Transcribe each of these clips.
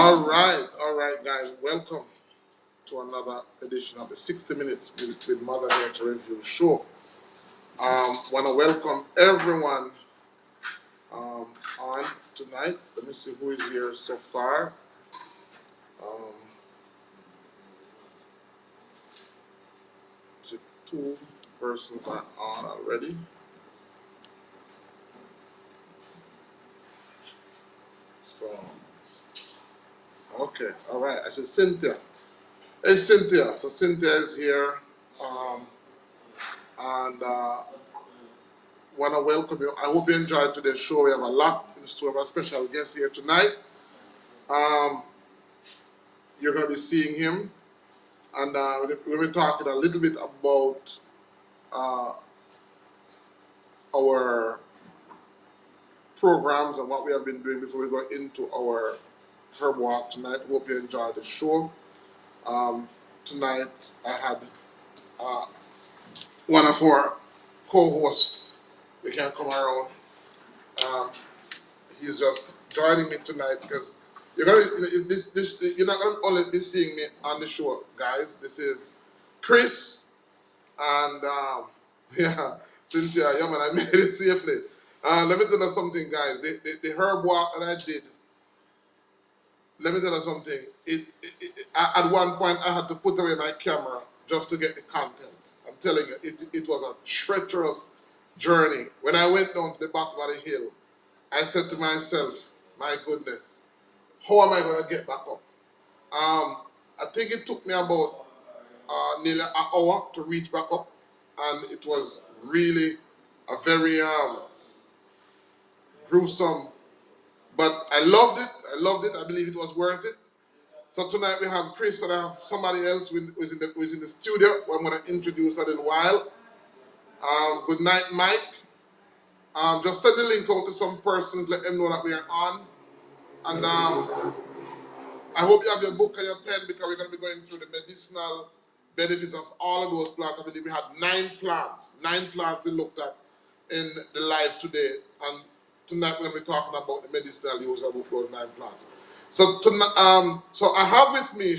All right, guys. Welcome to another edition of the 60 Minutes with Mother Nature Review show. Want to welcome everyone on tonight. Let me see who is here so far. Is it two persons are on already? So, okay, all right. I said Cynthia. Hey, Cynthia. So Cynthia is here, and want to welcome you. I hope you enjoyed today's show. We have a lot in store. We have a special guest here tonight. You're going to be seeing him, and we're going to be talking a little bit about our programs and what we have been doing before we go into our herb walk tonight. Hope you enjoyed the show. Tonight I had one of our co-hosts. They can't come around. He's just joining me tonight because you're not gonna only be seeing me on the show, guys. This is Chris and yeah, Cynthia. Yeah, man, I made it safely. Let me tell you something, guys. The herb walk that I did. Let me tell you something. At one point I had to put away my camera just to get the content. I'm telling you, it was a treacherous journey. When I went down to the bottom of the hill, I said to myself, my goodness, how am I going to get back up? I think it took me about nearly an hour to reach back up, and it was really a very gruesome, but I loved it. I believe it was worth it. So tonight we have Chris and I have somebody else who is in the studio who I'm going to introduce in a little while. Good night, Mike. Just send the link out to some persons, let them know that we are on. And I hope you have your book and your pen because we're going to be going through the medicinal benefits of all of those plants. I believe we had 9 plants. 9 plants we looked at in the live today. And tonight we're going to be talking about the medicinal use of those 9 plants. So, so I have with me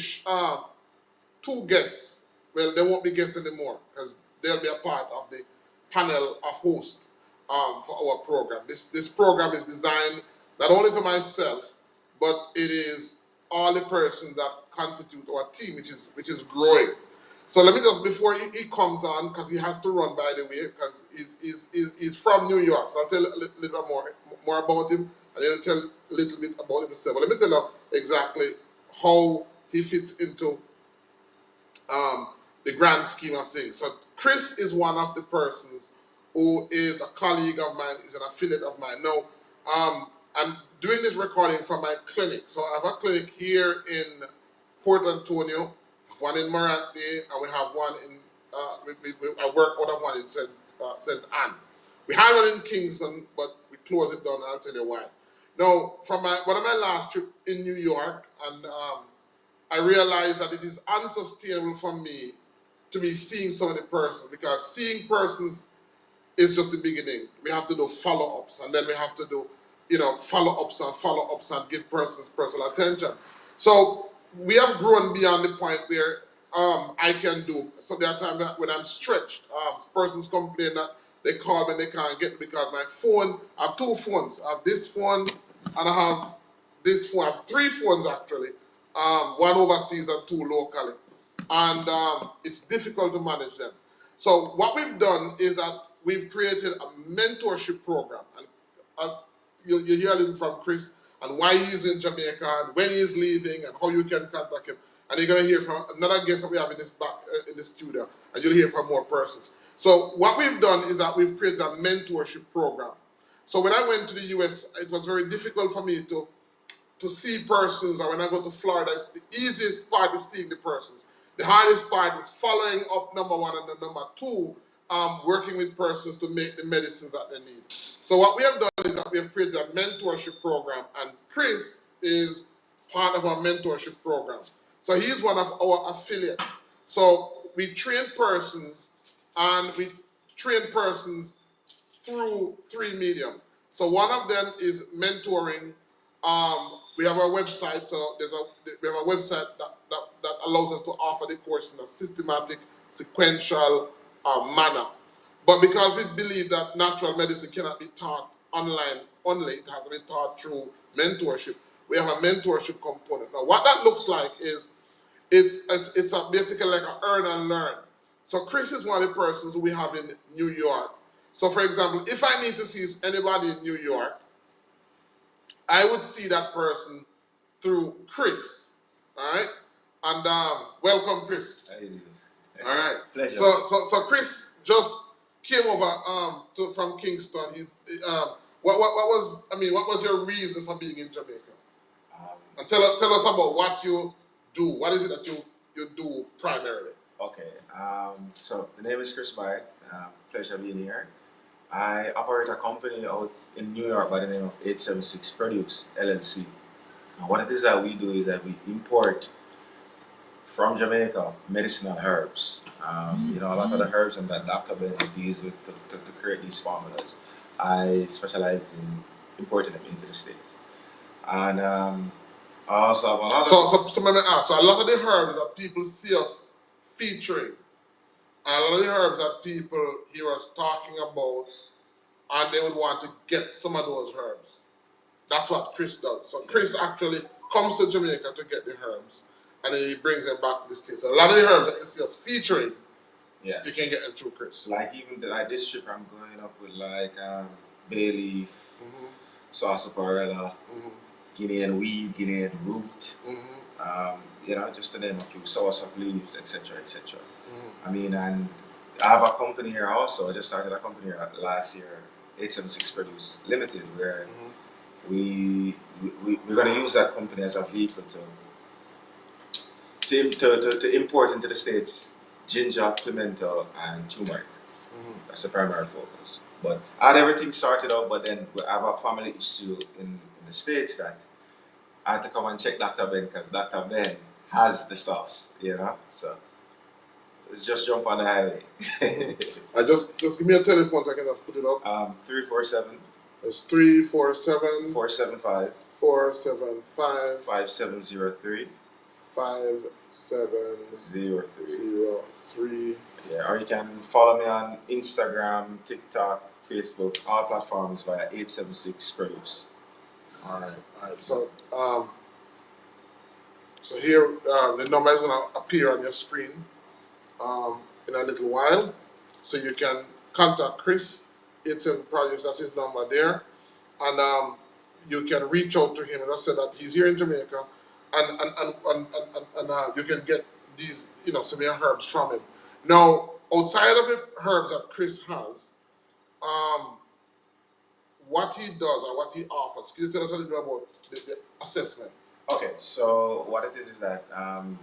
2 guests. Well, they won't be guests anymore because they'll be a part of the panel of hosts for our program. This program is designed not only for myself, but it is all the persons that constitute our team, which is growing. So let me just, before he comes on, because he has to run, by the way, because he's from New York, so I'll tell a little more about him, and then I'll tell a little bit about himself. But let me tell you exactly how he fits into the grand scheme of things. So Chris is one of the persons who is a colleague of mine, is an affiliate of mine. Now, I'm doing this recording from my clinic. So I have a clinic here in Port Antonio, I have one in Morante, and we have one in, I work out of one in St. Anne. We had one in Kingston, but we closed it down, and I'll tell you why. Now, from one of my last trip in New York, and I realized that it is unsustainable for me to be seeing so many persons, because seeing persons is just the beginning. We have to do follow-ups, and then we have to do, follow-ups and give persons personal attention. So we have grown beyond the point where I can do. So there are times when I'm stretched. Persons complain that they call me and they can't get me because my phone, I have 2 phones. I have this phone and I have this phone. I have 3 phones actually. 1 overseas and 2 locally. And it's difficult to manage them. So what we've done is that we've created a mentorship program. And you'll hear him from Chris and why he's in Jamaica and when he's leaving and how you can contact him. And you're going to hear from another guest that we have in the studio, and you'll hear from more persons. So what we've done is that we've created a mentorship program. So when I went to the US, it was very difficult for me to see persons, or when I go to Florida, it's the easiest part is seeing the persons. The hardest part is following up, number 1, and then number 2, working with persons to make the medicines that they need. So what we have done is that we have created a mentorship program, and Chris is part of our mentorship program. So he's one of our affiliates. So we train persons, and we train persons through 3 mediums. So one of them is mentoring We have a website, so we have a website that allows us to offer the course in a systematic, sequential manner. But because we believe that natural medicine cannot be taught online only, it has to be taught through mentorship. We have a mentorship component. Now, what that looks like is basically like a earn and learn. So Chris is one of the persons who we have in New York. So for example, if I need to see anybody in New York, I would see that person through Chris. All right? And welcome, Chris. How you doing? All right. Pleasure. So Chris just came over from Kingston. What was your reason for being in Jamaica? And tell us about what you do. What is it that you do primarily? Okay. So the name is Chris Byte. Pleasure being here. I operate a company out in New York by the name of 876 Produce LLC. Now, what it is that we do is that we import from Jamaica medicinal herbs. You know, a lot of the herbs and that Dr. Ben uses to create these formulas. I specialize in importing them into the States. And I also have a lot of... So let me ask. So a lot of the herbs that people see us featuring, and a lot of the herbs that people hear us talking about, and they would want to get some of those herbs. That's what Chris does. So Chris actually comes to Jamaica to get the herbs, and then he brings them back to the States. So a lot of the herbs that you see us featuring, yeah, you can get them through Chris. Like even this trip, I'm going up with like bay leaf, sarsaparilla, Guinean weed, Guinean root. You know, just to name a few, soursop leaves, etc., etc. I mean, and I have a company here also. I just started a company here last year, 876 Produce Limited, where we're going to use that company as a vehicle to import into the States ginger, pimento, and turmeric. That's the primary focus. But I had everything sorted out, but then we have a family issue in the States that I had to come and check Dr. Ben because Dr. Ben has the sauce, you know? So let's just jump on the highway. I just give me a telephone so I can just put it up. 347. It's 347 475 475 5703 5703. Yeah, or you can follow me on Instagram, TikTok, Facebook, all platforms via 876 Produce. All right. So here the number is gonna appear on your screen in a little while, so you can contact Chris. It's a project, that's his number there, and you can reach out to him. And I said that he's here in Jamaica, and you can get these some herbs from him. Now, outside of the herbs that Chris has, what he does or what he offers, can you tell us a little bit about the assessment? Okay, so what it is that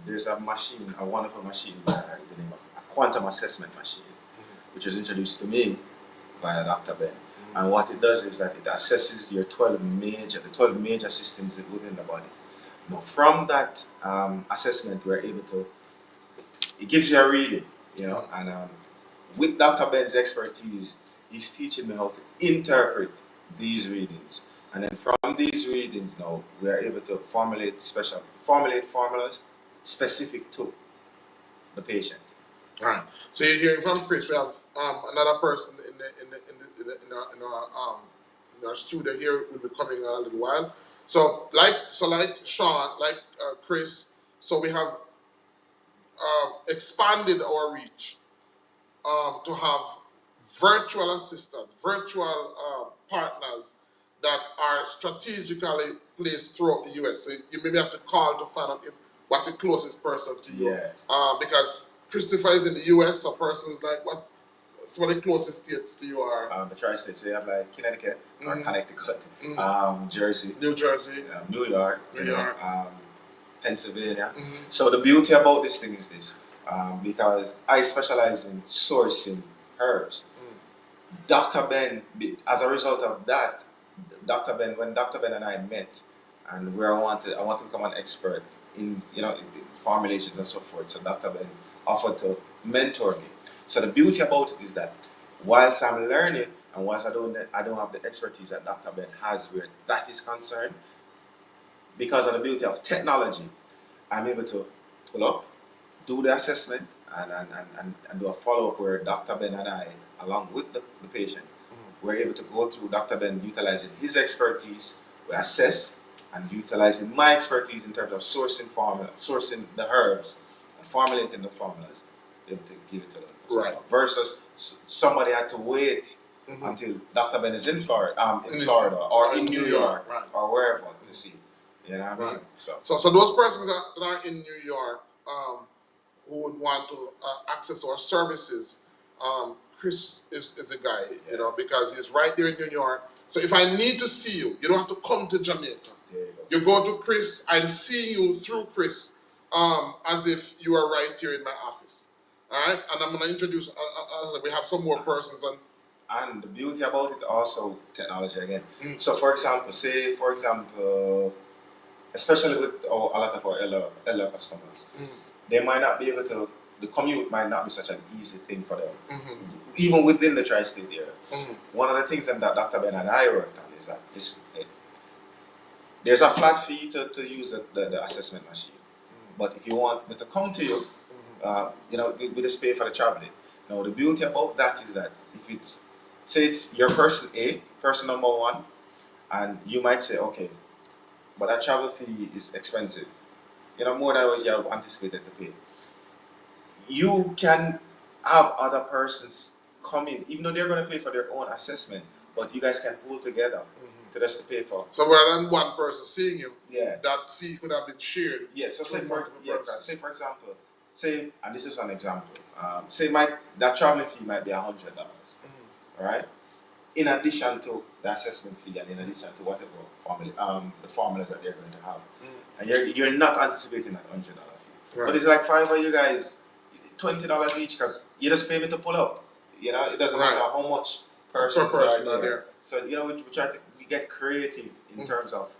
there's a machine, a wonderful machine by the name of a quantum assessment machine, which was introduced to me by Dr. Ben. And what it does is that it assesses your 12 major systems within the body. Now, from that assessment, we're able to, it gives you a reading, and with Dr. Ben's expertise, he's teaching me how to interpret these readings. And then from these readings now, we are able to formulate formulas specific to the patient. All right. So you're hearing from Chris. We have another person in our studio here will be coming in a little while. So like Sean, like Chris, so we have expanded our reach to have virtual assistants, virtual partners that are strategically placed throughout the US. So you maybe have to call to find out what's the closest person to you. Yeah. Because Christopher is in the US, so persons like what? Some of the closest states to you are? The tri-states. So you have like Connecticut or Connecticut, Jersey, New Jersey, New York, Pennsylvania. So the beauty about this thing is this, because I specialize in sourcing herbs. Dr. Ben, as a result of that, when Dr. Ben and I met, and I want to become an expert in formulations and so forth. So Dr. Ben offered to mentor me. So the beauty about it is that whilst I'm learning and whilst I don't have the expertise that Dr. Ben has where that is concerned, because of the beauty of technology, I'm able to pull up, do the assessment, and do a follow-up where Dr. Ben and I, along with the patient, we're able to go through Dr. Ben utilizing his expertise, we assess, and utilizing my expertise in terms of sourcing the herbs, and formulating the formulas, able to give it to them. Right. Versus somebody had to wait until Dr. Ben is in Florida, or in New York, right, or wherever to see. You know what I mean? Right. So those persons that are in New York who would want to access our services, Chris is the guy, you know, because he's right there in New York. So if I need to see you, you don't have to come to Jamaica. You go to Chris, I'm seeing you through Chris, as if you are right here in my office. All right, and I'm going to introduce. We have some more persons, and the beauty about it also technology again. So for example, especially with a lot of our elder customers, they might not be able to. The commute might not be such an easy thing for them, even within the tri-state area. One of the things that Dr. Ben and I worked on is that there's a flat fee to use the assessment machine. But if you want me to come to you, you know, we just pay for the traveling. Now the beauty about that is that if it's, say it's your person A, person number one, and you might say, okay, but that travel fee is expensive, you know, more than what you have anticipated to pay. You can have other persons come in, even though they're going to pay for their own assessment, but you guys can pool together to just pay for. So rather than one person seeing you, yeah, that fee could have been shared. Yeah, so say for example, and this is an example, say that traveling fee might be $100, right? In addition to the assessment fee and in addition to whatever the formulas that they're going to have, and you're not anticipating that $100 fee, but it's like $5 of you guys, $20 each, because you just pay me to pull up. You know, it doesn't matter how much persons are there. So you know, we get creative in terms of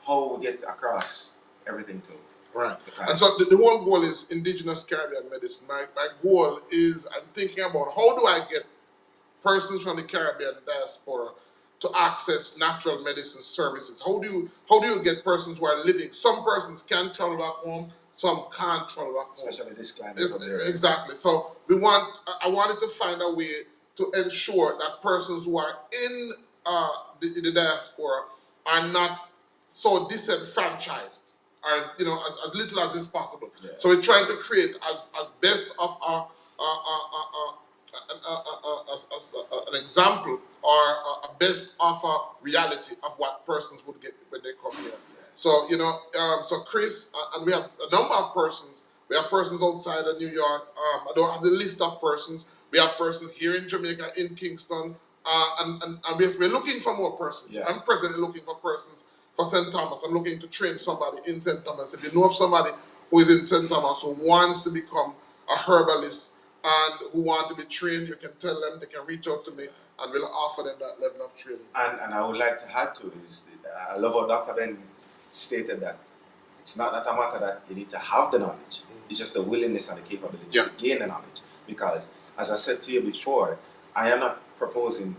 how we get across everything to. Right. And so the whole goal is indigenous Caribbean medicine. My goal is, I'm thinking about how do I get persons from the Caribbean diaspora to access natural medicine services. How do you get persons who are living? Some persons can travel back home, some can't travel back home. Especially this climate. Exactly. So I wanted to find a way to ensure that persons who are in the diaspora are not so disenfranchised, or you know, as little as is possible. Yeah. So we're trying to create as best of an example or a best of a reality of what persons would get when they come here. So you know, so Chris, and we have a number of persons. We have persons outside of New York. I don't have the list of persons. We have persons here in Jamaica, in Kingston, and we're looking for more persons. Yeah. I'm presently looking for persons for St. Thomas. I'm looking to train somebody in St. Thomas. If you know of somebody who is in St. Thomas who wants to become a herbalist and who want to be trained, you can tell them, they can reach out to me, and we'll offer them that level of training. And I would like to add to is, I love what Dr. Ben stated that it's not that a matter that you need to have the knowledge, it's just the willingness and the capability to gain the knowledge. Because, as I said to you before, I am not proposing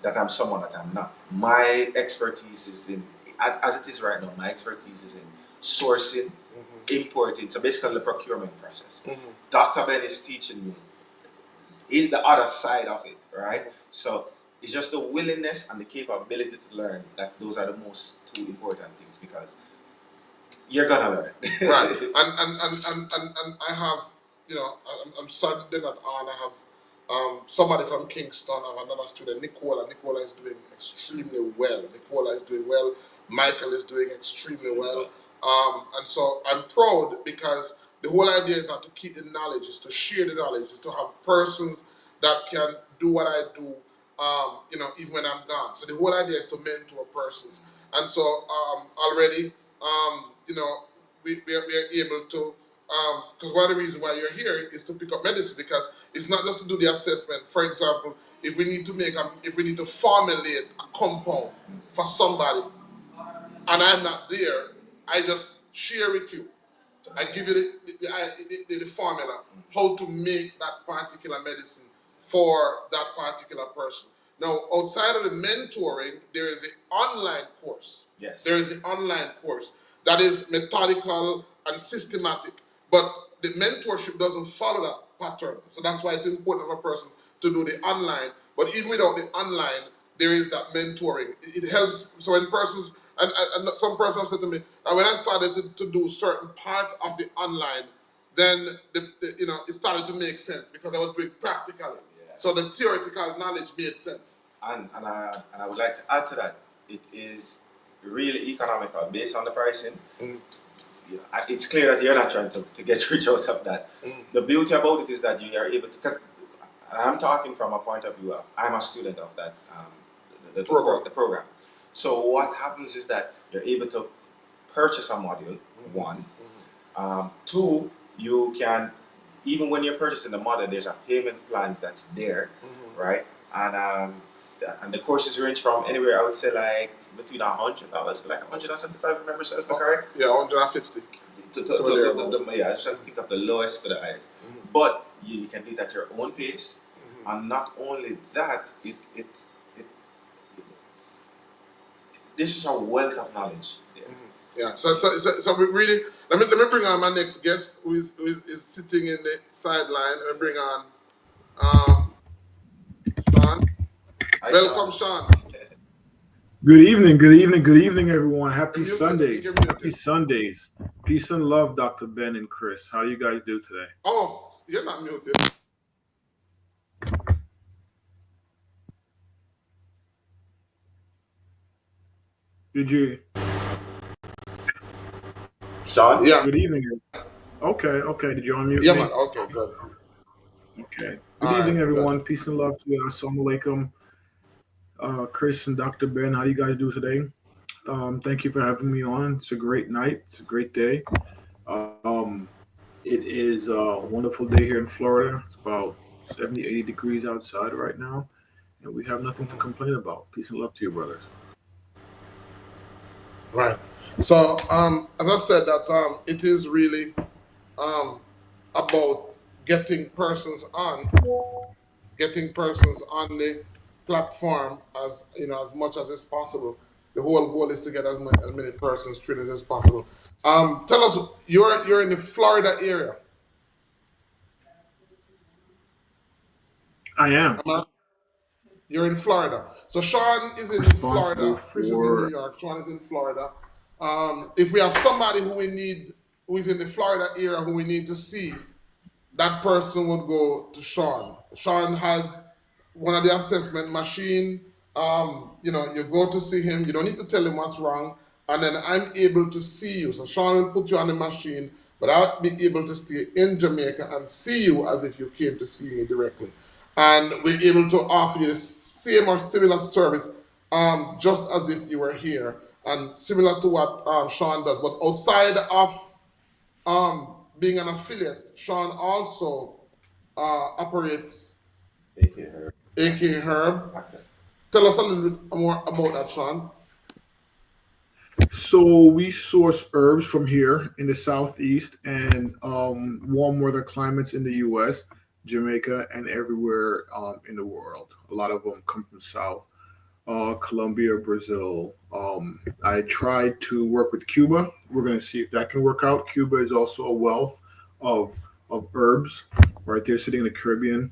that I'm someone that I'm not. My expertise is in, as it is right now, my expertise is in sourcing, importing, so basically the procurement process. Dr. Ben is teaching me in the other side of it, right? So it's just the willingness and the capability to learn that those are the most two important things, because you're gonna learn. Right. And I have, you know, I'm sorry they're not on. I have somebody from Kingston. I have another student, Nicola. Nicola is doing extremely well. Michael is doing extremely well. And so I'm proud, because the whole idea is not to keep the knowledge, is to share the knowledge, is to have persons that can do what I do, you know, even when I'm gone. So the whole idea is to mentor persons. And so already, you know, we are able to, because one of the reasons why you're here is to pick up medicine, because it's not just to do the assessment. For example, if we need to formulate a compound for somebody, and I'm not there, I just share with you. I give you the formula, how to make that particular medicine for that particular person. Now, outside of the mentoring, there is an online course Yes. There is the online course that is methodical and systematic, but the mentorship doesn't follow that pattern. So that's why it's important for a person to do the online. But even without the online, there is that mentoring. It helps. So when persons, and some person have said to me that when I started to do certain part of the online, then it started to make sense because I was doing practically. Yeah. So the theoretical knowledge made sense. And I would like to add to that, it is really economical based on the pricing. It's clear that you're not trying to get rich out of that. The beauty about it is that you are able to, because I'm talking from a point of view of, I'm a student of that, the program. So what happens is that you're able to purchase a module, one. Two, you can, even when you're purchasing the module, there's a payment plan that's there, right? And the courses range from anywhere, I would say, like between $100 to like $175, if I remember correct? Yeah, 150. Yeah, I just have to think of the lowest to the highest. But you can do it at your own pace, and not only that, this is a wealth of knowledge there. Yeah, so we really, let me bring on my next guest who is sitting in the sideline. Let me bring on Sean. Hi, Welcome, Sean. Good evening, everyone. Happy Sundays. Happy Sundays. Peace and love, Dr. Ben and Chris. How you guys do today? Oh, you're not muted. Did you? Sean? Yeah. Good evening. Okay. Did you unmute Yeah, me? man. Okay, good. Okay. Good evening, everyone. Good. Peace and love to you. Assalamu alaikum. Chris and Dr. Ben, how do you guys do today? Thank you for having me on. It's a great night. It's a great day. It is a wonderful day here in Florida. It's about 70, 80 degrees outside right now, and we have nothing to complain about. Peace and love to you, brothers. Right. So, as I said, that it is really about getting persons on the platform as much as is possible. The whole goal is to get as many persons treated as possible. Tell us, you're in the Florida area. I am. You're in Florida. So Sean is in Florida. Chris is in New York. Sean is in Florida. If we have somebody who is in the Florida area who we need to see, that person would go to Sean. Sean has one of the assessment machine. You go to see him. You don't need to tell him what's wrong. And then I'm able to see you. So Sean will put you on the machine, but I'll be able to stay in Jamaica and see you as if you came to see me directly. And we're able to offer you the same or similar service, just as if you were here, and similar to what Sean does. But outside of being an affiliate, Sean also operates AK Herb. Tell us a little bit more about that, Sean. So we source herbs from here in the Southeast and warm weather climates in the U.S., Jamaica, and everywhere in the world. A lot of them come from South, Colombia, Brazil. I tried to work with Cuba. We're going to see if that can work out. Cuba is also a wealth of herbs right there sitting in the Caribbean,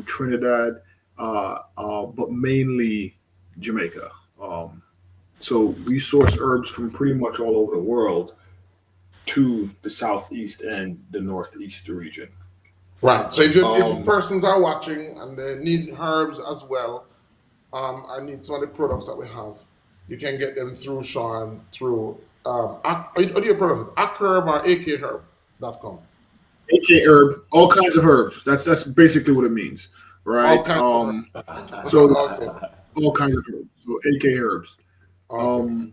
Trinidad, but mainly Jamaica. So we source herbs from pretty much all over the world to the Southeast and the Northeast region. Right. So if persons are watching and they need herbs as well, I need some of the products that we have, you can get them through Sean, through what do you product? AkHerb or AKHerb.com. AK herb, all kinds of herbs. That's basically what it means, right? All kinds of so okay. All kinds of herbs. So AK herbs. Okay.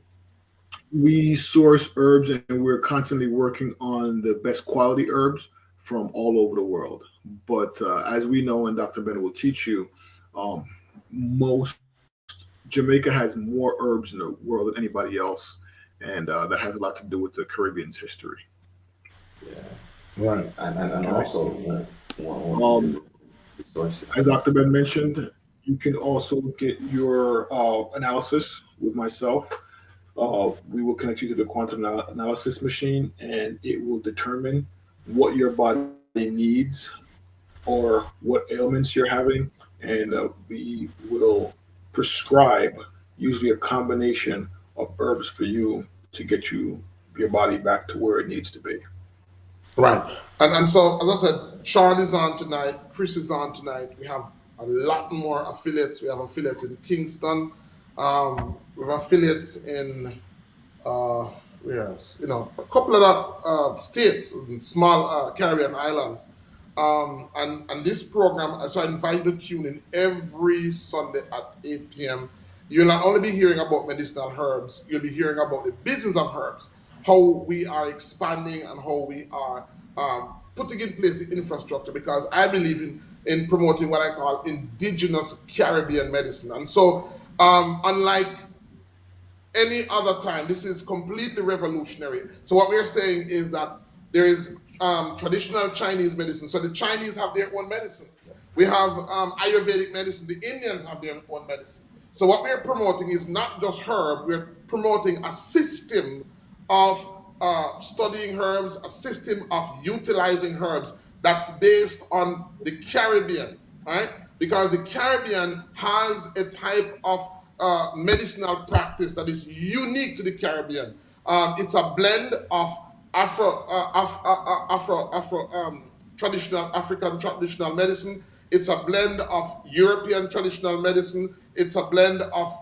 We source herbs and we're constantly working on the best quality herbs from all over the world. But as we know, and Dr. Ben will teach you, Jamaica has more herbs in the world than anybody else, and that has a lot to do with the Caribbean's history. Yeah. Right. And also, as Dr. Ben mentioned, you can also get your analysis with myself. We will connect you to the quantum analysis machine, and it will determine what your body needs or what ailments you're having, and we will prescribe usually a combination of herbs for you to get your body back to where it needs to be. Right. And so, as I said, Sean is on tonight, Chris is on tonight. We have a lot more affiliates. We have affiliates in Kingston. We have affiliates in, where else? A couple of states, small Caribbean islands. And this program, so I invite you to tune in every Sunday at 8 p.m. You'll not only be hearing about medicinal herbs, you'll be hearing about the business of herbs, how we are expanding and how we are putting in place the infrastructure, because I believe in promoting what I call indigenous Caribbean medicine. And so, unlike any other time, this is completely revolutionary. So what we're saying is that there is traditional Chinese medicine. So the Chinese have their own medicine. We have Ayurvedic medicine. The Indians have their own medicine. So what we're promoting is not just herb. We're promoting a system of studying herbs, a system of utilizing herbs that's based on the Caribbean, right? Because the Caribbean has a type of medicinal practice that is unique to the Caribbean. It's a blend of traditional African traditional medicine. It's a blend of European traditional medicine. It's a blend of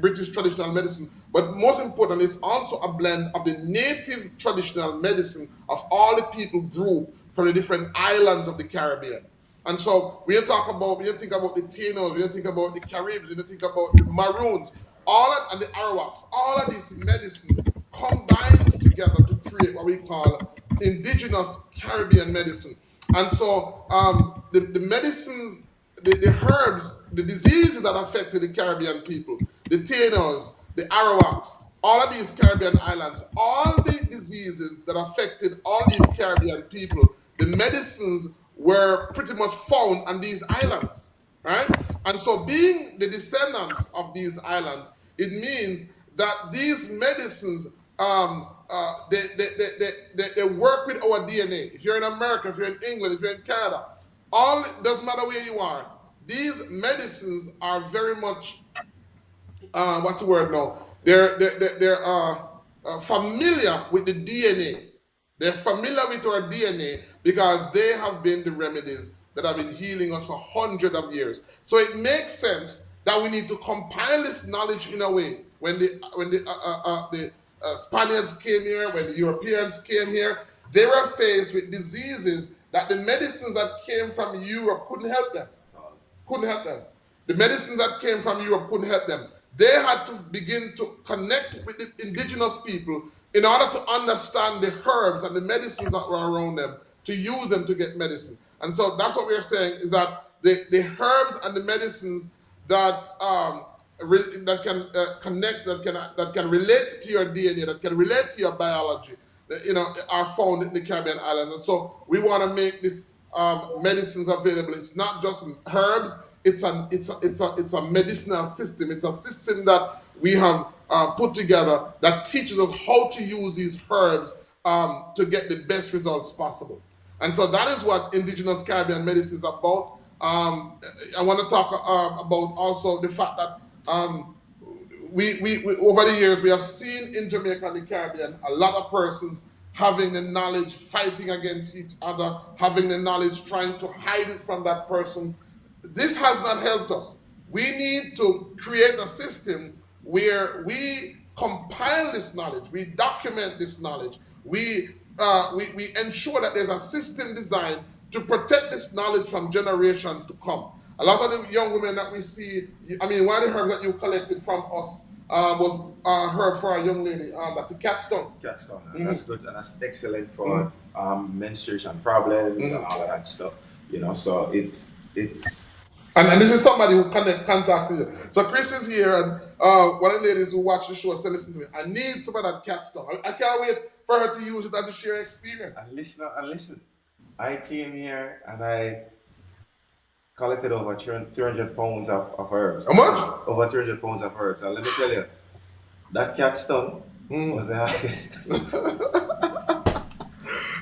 British traditional medicine. But most important, it's also a blend of the native traditional medicine of all the people group from the different islands of the Caribbean. And so when you think about the Tainos, when you think about the Caribs, when you think about the Maroons, and the Arawaks, all of this medicine combines together to create what we call indigenous Caribbean medicine. And so the medicines, the herbs, the diseases that affected the Caribbean people, the Tainos, the Arawaks, all of these Caribbean islands, all the diseases that affected all these Caribbean people, the medicines were pretty much found on these islands, right? And so being the descendants of these islands, it means that these medicines, they work with our DNA. If you're in America, if you're in England, if you're in Canada, it doesn't matter where you are, these medicines are very much, what's the word now? They're familiar with the DNA. They're familiar with our DNA because they have been the remedies that have been healing us for hundreds of years. So it makes sense that we need to compile this knowledge in a way. When the Spaniards came here, when the Europeans came here, they were faced with diseases that the medicines that came from Europe couldn't help them. Couldn't help them. The medicines that came from Europe couldn't help them. They had to begin to connect with the indigenous people in order to understand the herbs and the medicines that were around them, to use them to get medicine. And so that's what we're saying, is that the herbs and the medicines that can connect, that can relate to your DNA, that can relate to your biology, are found in the Caribbean islands. And so we want to make these medicines available. It's not just herbs. It's a medicinal system. It's a system that we have put together that teaches us how to use these herbs to get the best results possible. And so that is what indigenous Caribbean medicine is about. I want to talk about also the fact that we over the years we have seen in Jamaica and the Caribbean a lot of persons having the knowledge, fighting against each other, having the knowledge, trying to hide it from that person. This has not helped us. We need to create a system where we compile this knowledge, we document this knowledge, we ensure that there's a system designed to protect this knowledge from generations to come. A lot of the young women that we see, one of the herbs that you collected from us was a herb for a young lady, that's a catstone. Catstone, that's good, and that's excellent for menstruation problems and all of that stuff. So it's and this is somebody who contacted you. So Chris is here, and one of the ladies who watch the show said, listen to me, I need some of that catstone. I can't wait for her to use it and to share experience. And listen, I came here and I collected over 300 pounds of herbs. How much? Over 300 pounds of herbs. And let me tell you, that cat's tongue was the hardest.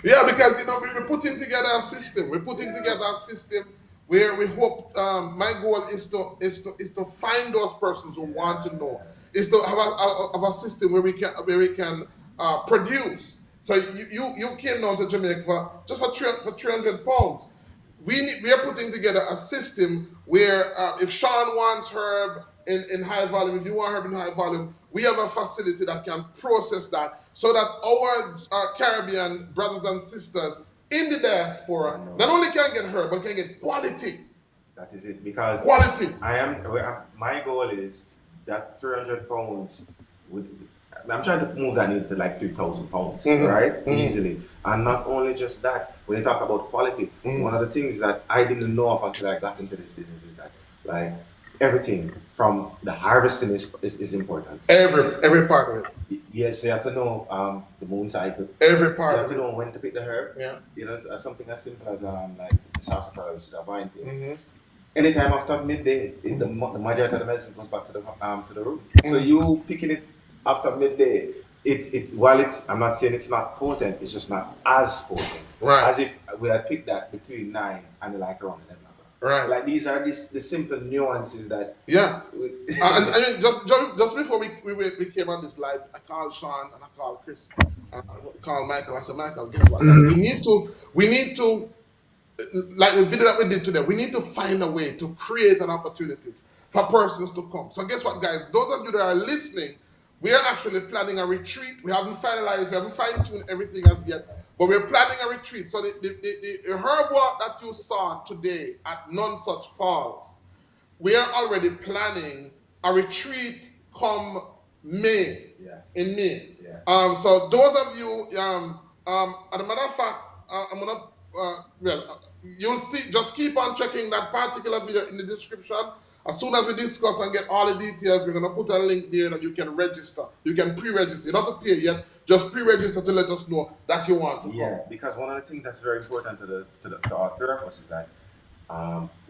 Yeah, because you know we're putting together a system. We're putting together a system where we hope. My goal is to find those persons who want to know. Is to have a system where we can produce. So you came down to Jamaica for 300 pounds. We are putting together a system where if Sean wants herb in high volume, if you want herb in high volume, we have a facility that can process that so that our Caribbean brothers and sisters in the diaspora not only can get herb, but can get quality. That is it. Because Quality. my goal is that 300 pounds would. I'm trying to move that needle to like 3,000 pounds, right? Easily. And not only just that, when you talk about quality, one of the things that I didn't know of until I got into this business is that, like, everything from the harvesting is important. Every part of it. Yes, you have to know the moon cycle. Every part You have of to it. know when to pick the herb. Yeah. You know, something as simple as like sarsaparilla, which is a vine tail. Anytime after midday, the majority of the medicine goes back to the root. So you picking it after midday, I'm not saying it's not potent, it's just not as potent. Right. As if we had picked that between 9 and like around 11 o'clock. Right. Like these are the simple nuances that. Yeah. And I mean, just before we came on this live, I called Sean and I called Chris, and I called Michael. I said, Michael, guess what? We need to, like the video that we did today, we need to find a way to create an opportunities for persons to come. So guess what, guys? Those of you that are listening, we are actually planning a retreat. We haven't finalized, we haven't fine-tuned everything as yet, but we're planning a retreat. So the herb walk that you saw today at Nonsuch Falls, we are already planning a retreat come May. Yeah. In May. Yeah. So those of you, as a matter of fact, I'm gonna, you'll see, just keep on checking that particular video in the description. As soon as we discuss and get all the details, we're gonna put a link there that you can register. You can pre-register. You don't have to pay yet. Just pre-register to let us know that you want to come. Yeah, because one of the things that's very important to all three of us is that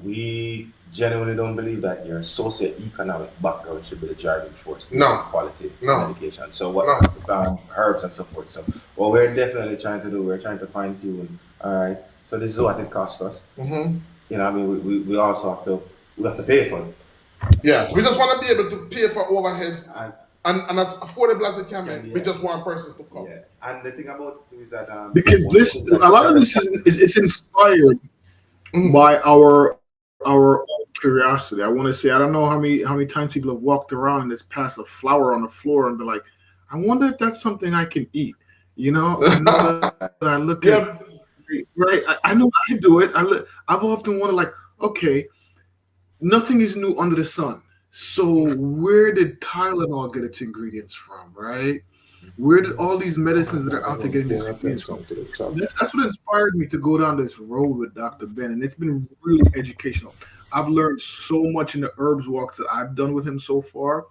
we genuinely don't believe that your socio-economic background should be the driving force for quality medication. So herbs and so forth. So what we're definitely trying to do, we're trying to fine tune. All right. So this is what it costs us. You know, I mean, we also have to pay for it. Yes, we just want to be able to pay for overheads and as affordable as it can be. We just want persons to come. Yeah. And the thing about it too is that because a lot of this is inspired by our curiosity. I want to say, I don't know how many times people have walked around and just passed a flower on the floor and be like, I wonder if that's something I can eat. You know, I look at right. I know I do it. I've often wondered, like, okay, nothing is new under the sun. So where did Tylenol get its ingredients from, right? Where did all these medicines that are out there getting these ingredients from? That's what inspired me to go down this road with Dr. Ben, and it's been really educational. I've learned so much in the herbs walks that I've done with him so far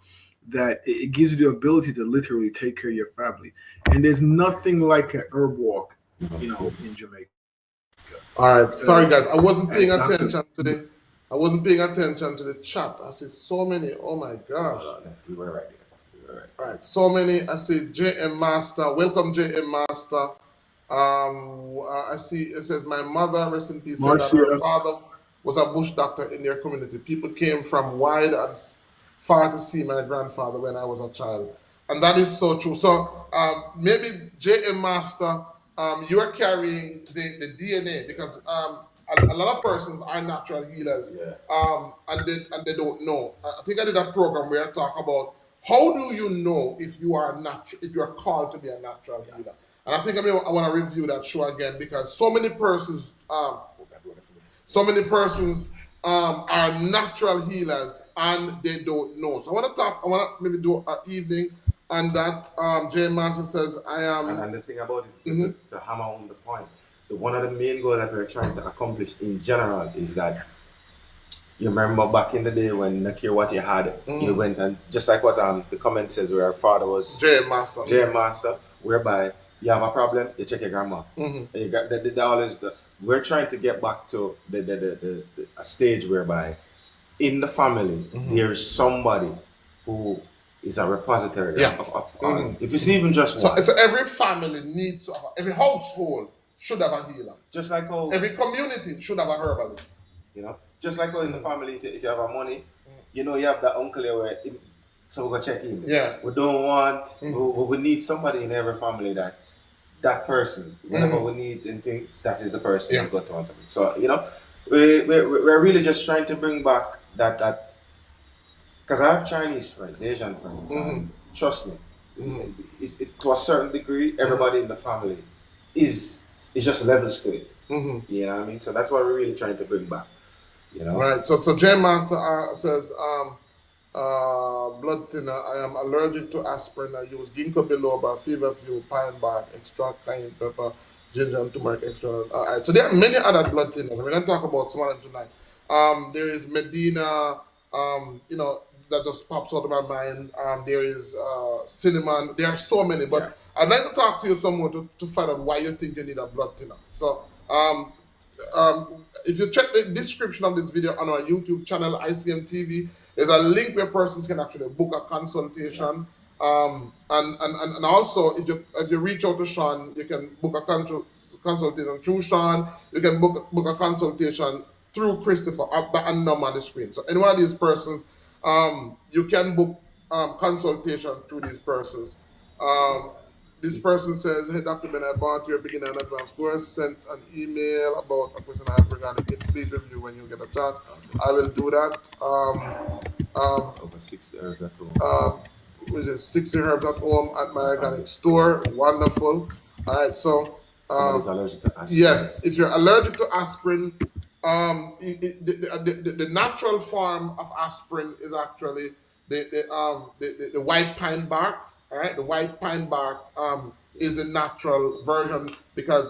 that it gives you the ability to literally take care of your family. And there's nothing like an herb walk, you know, in Jamaica. All right, sorry guys, I wasn't paying attention today. I wasn't paying attention to the chat. I see so many. Oh my gosh. We were right there. All right, so many. I see JM Master. Welcome, JM Master. I see it says my mother, rest in peace, said that her father was a bush doctor in their community. People came from wide and far to see my grandfather when I was a child. And that is so true. So maybe JM Master, you are carrying today the DNA because a lot of persons are natural healers, and they don't know. I think I did a program where I talk about how do you know if you are called to be a natural healer. And I think I want to review that show again because so many persons are natural healers and they don't know. So I want to maybe do an evening on that. Jay Master says I am. And the thing about it, to hammer on the point. One of the main goals that we're trying to accomplish in general is that you remember back in the day when no care what you had, you went and just like what the comment says where our father was J Master, whereby you have a problem, you check your grandma. You got we're trying to get back to a stage whereby in the family there is somebody who is a repository Yeah. of if it's even just one. So every family needs to have, every household should have a healer. Just like how every community should have a herbalist. You know, just like how in the family, if you have a money, you know, you have that uncle here where, so we go check in. Yeah. We don't want, we need somebody in every family that person, whenever we need anything, that is the person we go to. So, you know, we're really just trying to bring back that, because I have Chinese friends, Asian friends, and trust me, to a certain degree, everybody in the family is just levels to it. You know what I mean? So that's what we're really trying to bring back. You know? Right. So J Master says, blood thinner. I am allergic to aspirin. I use ginkgo biloba, feverfew, pine bark, extract, cayenne pepper, ginger, and turmeric extract. All right. So there are many other blood thinners. We're going to talk about some of them tonight. There is Medina. You know, that just pops out of my mind. There is cinnamon. There are so many, but I'd like to talk to you some more to find out why you think you need a blood thinner. So. If you check the description of this video on our YouTube channel, ICM TV, there's a link where persons can actually book a consultation. And also, if you reach out to Sean, you can book a consultation through Sean. You can book a consultation through Christopher and number on the screen. So any one of these persons, you can book consultation through these persons. This person says, hey, Dr. Ben, I bought your beginner and advanced course, sent an email about a question I have regarding it. Please review when you get a chance. I will do that. Over 60 herbs at home. Which is 60 herbs at home at my organic store. Wonderful. All right, so. Somebody's allergic to aspirin. Yes, if you're allergic to aspirin, the natural form of aspirin is actually the white pine bark. All right, the white pine bark is a natural version because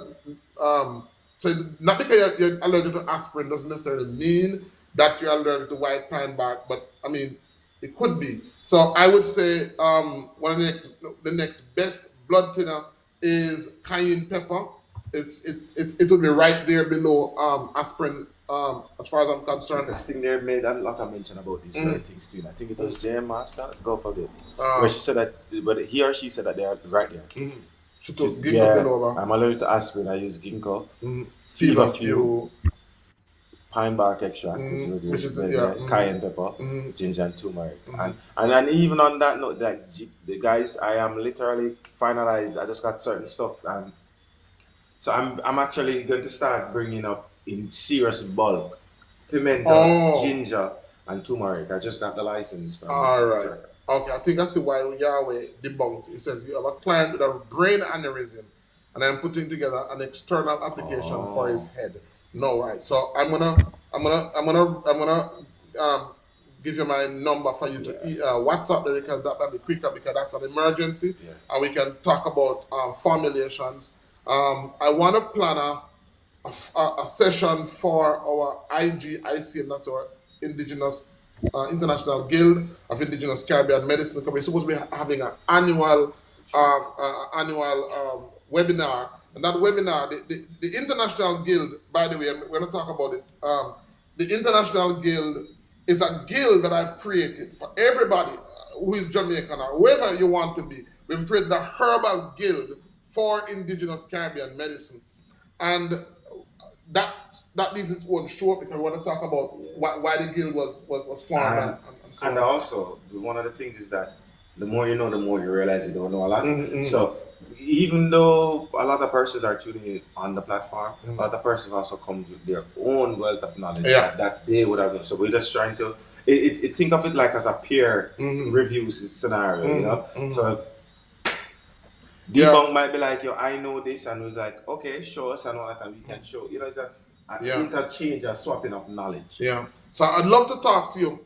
so not because you're allergic to aspirin doesn't necessarily mean that you're allergic to white pine bark, but I mean it could be. So I would say one of the next best blood thinner is cayenne pepper. It will be right there below aspirin. As far as I'm concerned, because thing there made a lot of mention about these very things too. I think it was J Master, go up a bit, where she said that, but he or she said that they are right there. She took ginkgo biloba. I'm allergic to aspirin. I use ginkgo, feverfew, pine bark extract, which is cayenne pepper, ginger, and turmeric. And even on that note, that the guys, I am literally finalized. I just got certain stuff, so I'm actually going to start bringing up in serious bulk pimento, ginger, and turmeric. I just got the license from. All right. Okay, I think I see why Yahweh debunked. It says you have a client with a brain aneurysm, and I'm putting together an external application for his head. No, right. So I'm gonna give you my number for you to WhatsApp there because that'll be quicker because that's an emergency, and we can talk about formulations. I want to plan a session for our IGICM, that's our Indigenous International Guild of Indigenous Caribbean Medicine. We're supposed to be having an annual webinar, and that webinar, the International Guild, by the way, we're going to talk about it. The International Guild is a guild that I've created for everybody who is Jamaican or whoever you want to be. We've created a herbal guild for Indigenous Caribbean medicine, and that needs its own show because we want to talk about why the guild was formed and so on. Also, one of the things is that the more you know, the more you realize you don't know a lot. So even though a lot of persons are tuning in on the platform, a lot of persons also come with their own wealth of knowledge that they would have done. So we're just trying to think of it like as a peer review scenario, you know. So Debunk might be like, yo, I know this, and was like, okay, show us and all that, and we can show. You know, it's just interchange and swapping of knowledge. Yeah. So I'd love to talk to you,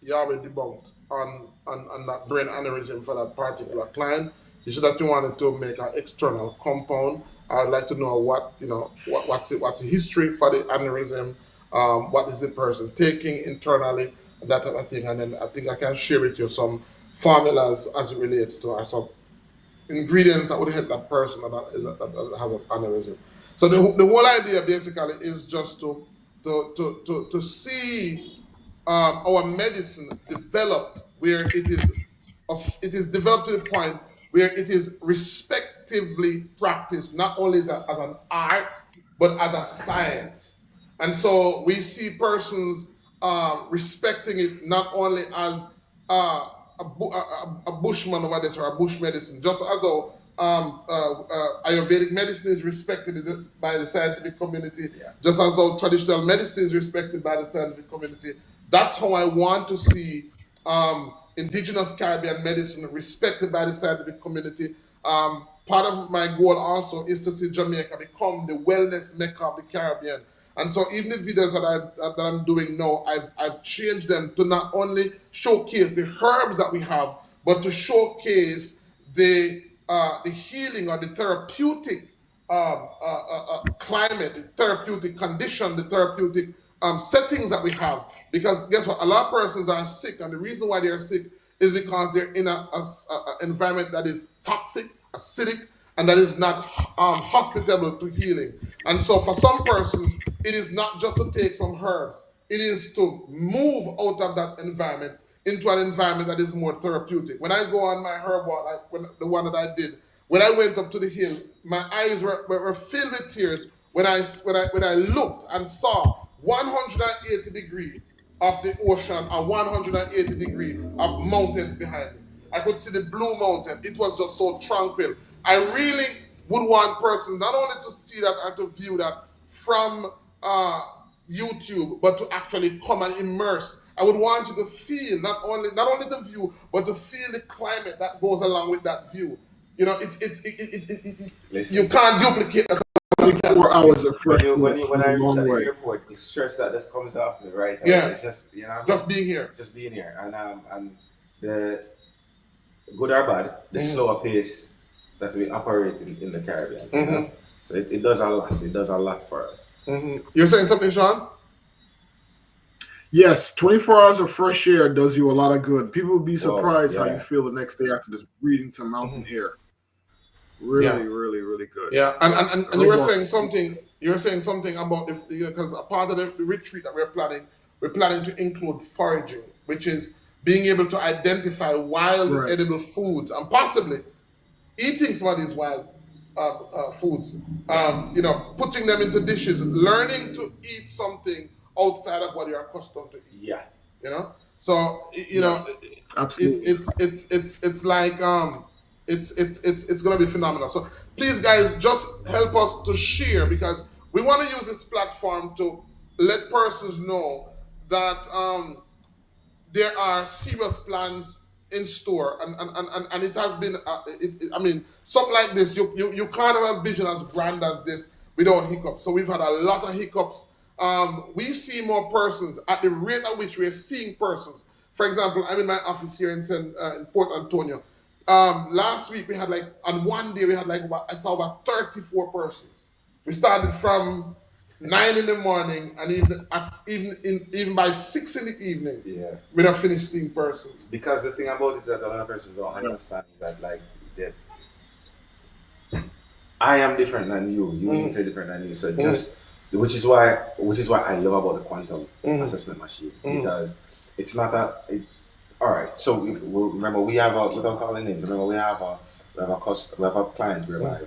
Yahweh Debunked, on that brain aneurysm for that particular client. You said that you wanted to make an external compound. I'd like to know what's the history for the aneurysm, what is the person taking internally, and that type of thing. And then I think I can share with you some formulas as it relates to our ingredients that would help that person that has an aneurysm. So the whole idea basically is just to see our medicine developed where it is it is developed to the point where it is respectively practiced not only as an art but as a science. And so we see persons respecting it not only as a bushman over this or a bush medicine, just as though Ayurvedic medicine is respected by the scientific community, just as though traditional medicine is respected by the scientific community. That's how I want to see indigenous Caribbean medicine respected by the scientific community. Part of my goal also is to see Jamaica become the wellness mecca of the Caribbean. And so even the videos that I'm doing now, I've changed them to not only showcase the herbs that we have, but to showcase the healing or the therapeutic climate, the therapeutic condition, the therapeutic settings that we have. Because guess what? A lot of persons are sick, and the reason why they're sick is because they're in an environment that is toxic, acidic, and that is not hospitable to healing. And so for some persons, it is not just to take some herbs. It is to move out of that environment into an environment that is more therapeutic. When I go on my herbal, like the one that I did, when I went up to the hill, my eyes were filled with tears when I looked and saw 180 degrees of the ocean and 180 degrees of mountains behind me. I could see the blue mountain. It was just so tranquil. I really would want persons not only to see that or to view that from YouTube, but to actually come and immerse. I would want you to feel not only the view, but to feel the climate that goes along with that view. You know, you can't duplicate that. 24 hours of fresh when I reach at the airport, the stress that just comes off me, right? Yeah. It's just, you know, just being here. And the good or bad, the slower pace that we operate in the Caribbean. You know? So it does a lot. It does a lot for us. You're saying something, Sean? Yes, 24 hours of fresh air does you a lot of good. People would be surprised how you feel the next day after just breathing some mountain air. Really, really good. Yeah, and you were saying something. You were saying something about because a part of the retreat that we're planning to include foraging, which is being able to identify wild edible foods and possibly eating some of these wild foods. You know, putting them into dishes, learning to eat something outside of what you're accustomed to eat. Yeah. You know, so you know, it's like it's going to be phenomenal. So please, guys, just help us to share, because we want to use this platform to let persons know that there are serious plans in store, and it has been. I mean, something like this, you can't have a vision as grand as this without hiccups. So we've had a lot of hiccups. We see more persons at the rate at which we're seeing persons. For example, I'm in my office here in Port Antonio. Last week we had on one day we had I saw about 34 persons. We started from 9 in the morning, and even by 6 in the evening, we have finished seeing persons. Because the thing about it is that a lot of persons don't understand that that I am different than you. You are different than you. So just which is why I love about the quantum assessment machine, because it's not all right. So remember, we have without calling names. Remember, we have a client whereby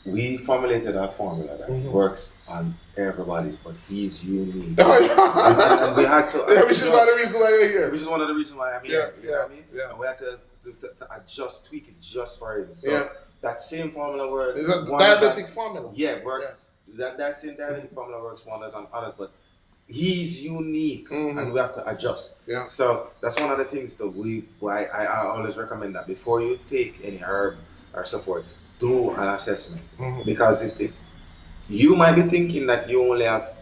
we formulated a formula that works on everybody, but he's unique. And we had to. Which is one of the reasons why you're here. Which is one of the reasons why I'm here. You know what I mean? Yeah. And we had to adjust, tweak it just for him. So that same formula works. It's a diabetic formula. Yeah, it works. Yeah. That same diabetic formula works wonders on others, but he's unique, and we have to adjust. Yeah. So that's one of the things that I always recommend that before you take any herb or so forth, do an assessment, because you might be thinking that you only have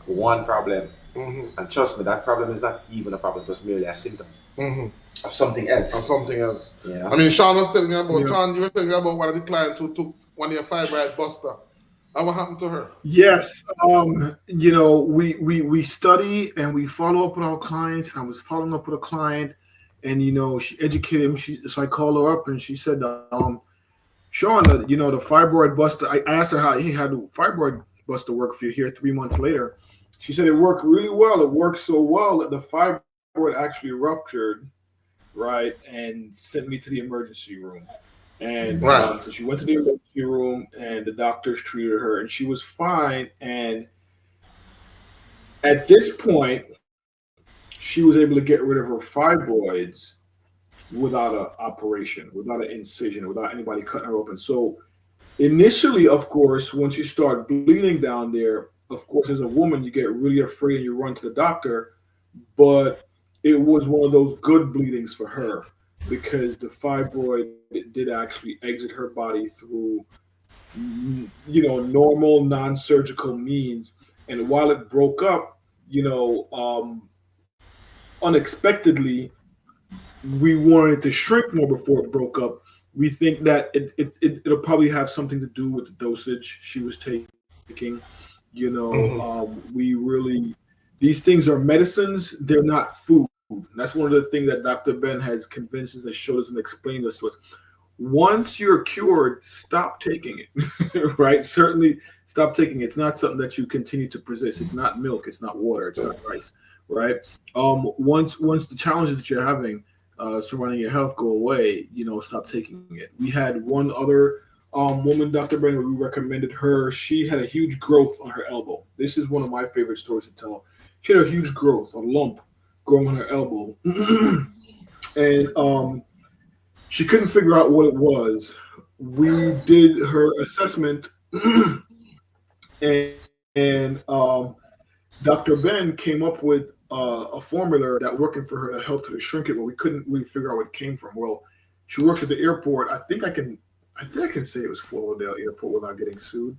one problem, and trust me, that problem is not even a problem; it's merely a symptom of something else. Yeah. I mean, Sean was telling me about Sean. You were telling me about one of the clients who took one of your fibroid buster. And what happened to her? Yes, you know, we study and we follow up with our clients. I was following up with a client, and you know, she educated him. So I called her up, and she said, Sean, you know, the fibroid buster. I asked her how the fibroid buster work for you here 3 months later. She said it worked really well. It worked so well that the fibroid actually ruptured, right, and sent me to the emergency room. And Right. so she went to the emergency room, and the doctors treated her, and she was fine. And at this point, she was able to get rid of her fibroids without an operation, without an incision, without anybody cutting her open. So initially, of course, once you start bleeding down there, of course, as a woman, you get really afraid and you run to the doctor. But it was one of those good bleedings for her because the fibroid did actually exit her body through normal non-surgical means. And while it broke up, you know um, unexpectedly, we wanted to shrink more before it broke up. We think that it'll probably have something to do with the dosage she was taking. Mm-hmm. We really, these things are medicines, they're not food. That's one of the things that Dr. Ben has convinced us and showed us and explained us to us. Once you're cured, stop taking it. Right? Certainly stop taking it. It's not something that you continue to persist. It's not milk, it's not water, it's not rice. Right? Once the challenges that you're having surrounding your health go away, stop taking it. We had one other woman, Dr. Brenner, we recommended her. She had a huge growth on her elbow. This is one of my favorite stories to tell. She had a huge growth, a lump growing on her elbow. And she couldn't figure out what it was. We did her assessment, and Dr. Ben came up with a formula that working for her that helped her to shrink it, but we couldn't really figure out where it came from. Well, she works at the airport. I think I can say it was Fort Lauderdale Airport without getting sued.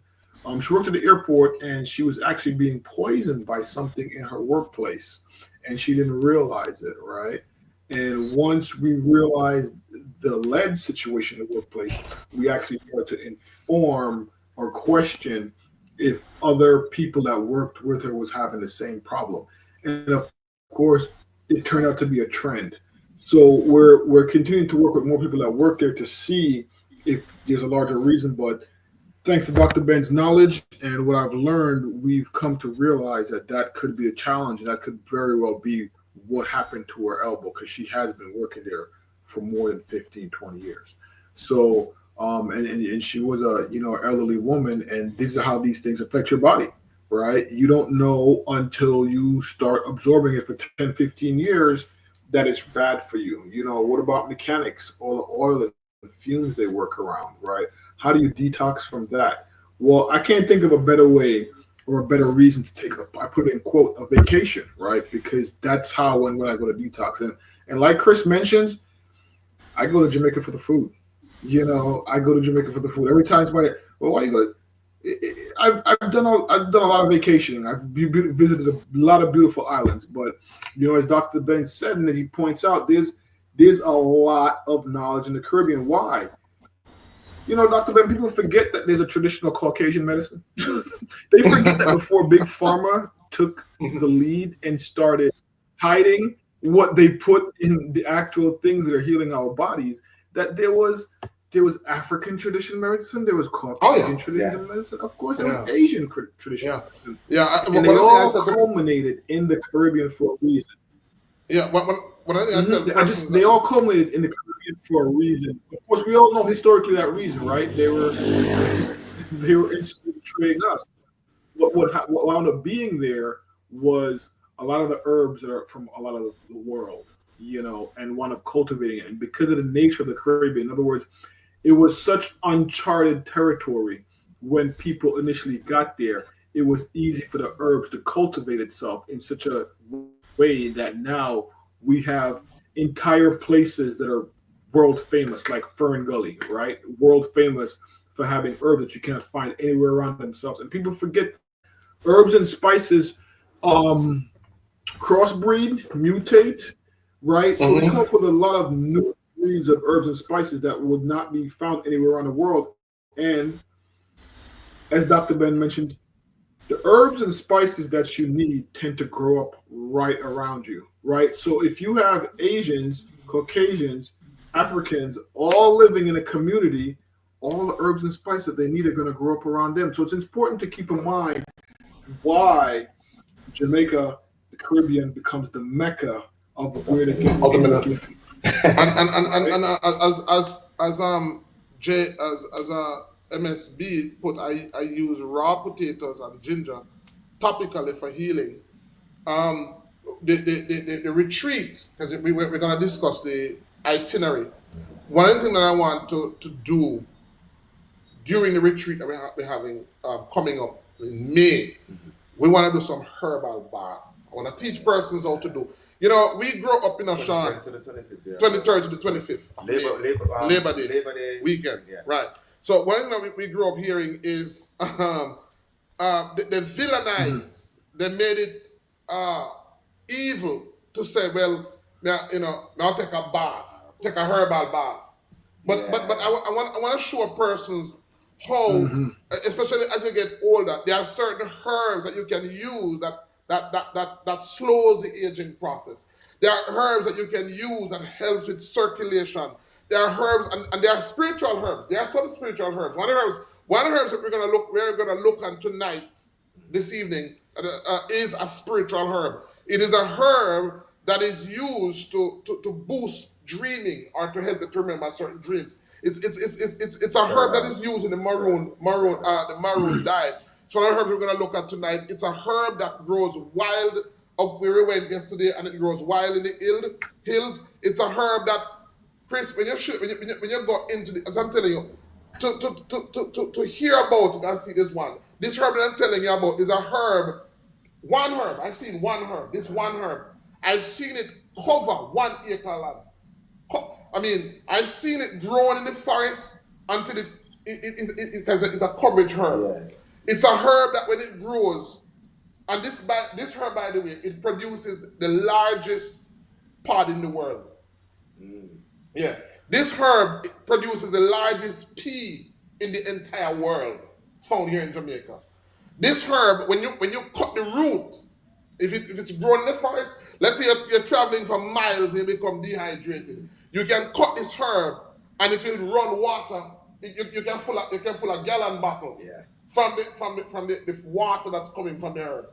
She worked at the airport, and she was actually being poisoned by something in her workplace, and she didn't realize it, right? And once we realized the lead situation in the workplace, we actually started to inform or question if other people that worked with her was having the same problem. And of course, it turned out to be a trend. So we're continuing to work with more people that work there to see if there's a larger reason. But thanks to Dr. Ben's knowledge and what I've learned, we've come to realize that that could be a challenge, and that could very well be what happened to her elbow because she has been working there for more than 15, 20 years. So, and she was a elderly woman, and this is how these things affect your body, right? You don't know until you start absorbing it for 10, 15 years that it's bad for you. What about mechanics, all the oil and fumes they work around, right? How do you detox from that? Well, I can't think of a better way or a better reason to take a, I put it in quote, a vacation, right? Because that's how when I go to detox. And like Chris mentions, I go to Jamaica for the food. I go to Jamaica for the food. Every time somebody, well, why you go? I've done a lot of vacationing. I've visited a lot of beautiful islands, but as Dr. Ben said, and as he points out, there's a lot of knowledge in the Caribbean. Why? Dr. Ben, people forget that there's a traditional Caucasian medicine. They forget that before Big Pharma took the lead and started hiding what they put in the actual things that are healing our bodies, that there was African traditional medicine, there was Caucasian traditional medicine, of course, there was Asian traditional medicine. And they all culminated in the Caribbean for a reason. Yeah, when I tell persons They all culminated in the Caribbean for a reason. Of course, we all know historically that reason, right? They were they were interested in trading us. What wound up being there was a lot of the herbs that are from a lot of the world, and wound up cultivating it. And because of the nature of the Caribbean, in other words, it was such uncharted territory when people initially got there. It was easy for the herbs to cultivate itself in such a way that now we have entire places that are world famous, like Fern Gully, right? World famous for having herbs that you cannot find anywhere around themselves. And people forget herbs and spices crossbreed, mutate, right? So we come up with a lot of new breeds of herbs and spices that would not be found anywhere around the world. And as Dr. Ben mentioned, the herbs and spices that you need tend to grow up right around you, right? So if you have Asians, Caucasians, Africans all living in a community, all the herbs and spices that they need are going to grow up around them. So it's important to keep in mind why Jamaica, the Caribbean, becomes the mecca of where to get As a MSB put, I use raw potatoes and ginger topically for healing. Um, the retreat, because we're going to discuss the itinerary. One of the things that I want to do during the retreat that we're having coming up in May, we want to do some herbal bath. I want to teach persons how to do. You know, we grew up in Ashan, 23rd to the 25th of Labor Day weekend, right? So one thing that we grew up hearing is they villainize, they made it evil to say, well, now take a bath, take a herbal bath. But I want to show persons how, especially as you get older, there are certain herbs that you can use that slows the aging process. There are herbs that you can use that helps with circulation. There are herbs and there are spiritual herbs. There are some spiritual herbs. One of the herbs that we're gonna look at tonight, this evening, is a spiritual herb. It is a herb that is used to boost dreaming or to help you to remember certain dreams. It's a herb that is used in the maroon diet. So one of the herbs we're gonna look at tonight. It's a herb that grows wild up where we went yesterday, and it grows wild in the hills. It's a herb that, Chris, when you go into the, as I'm telling you, to hear about it and see this one. This herb that I'm telling you about is a herb, one herb. I've seen one herb. This one herb. I've seen it cover 1 acre land. I mean, I've seen it growing in the forest until it's a coverage herb. Yeah. It's a herb that when it grows, and this herb, by the way, it produces the largest pod in the world. Yeah. This herb produces the largest pea in the entire world, found here in Jamaica. This herb, when you cut the root, if it's grown in the forest, let's say you're traveling for miles and you become dehydrated, you can cut this herb and it will run water. You can fill a gallon bottle from the water that's coming from the herb.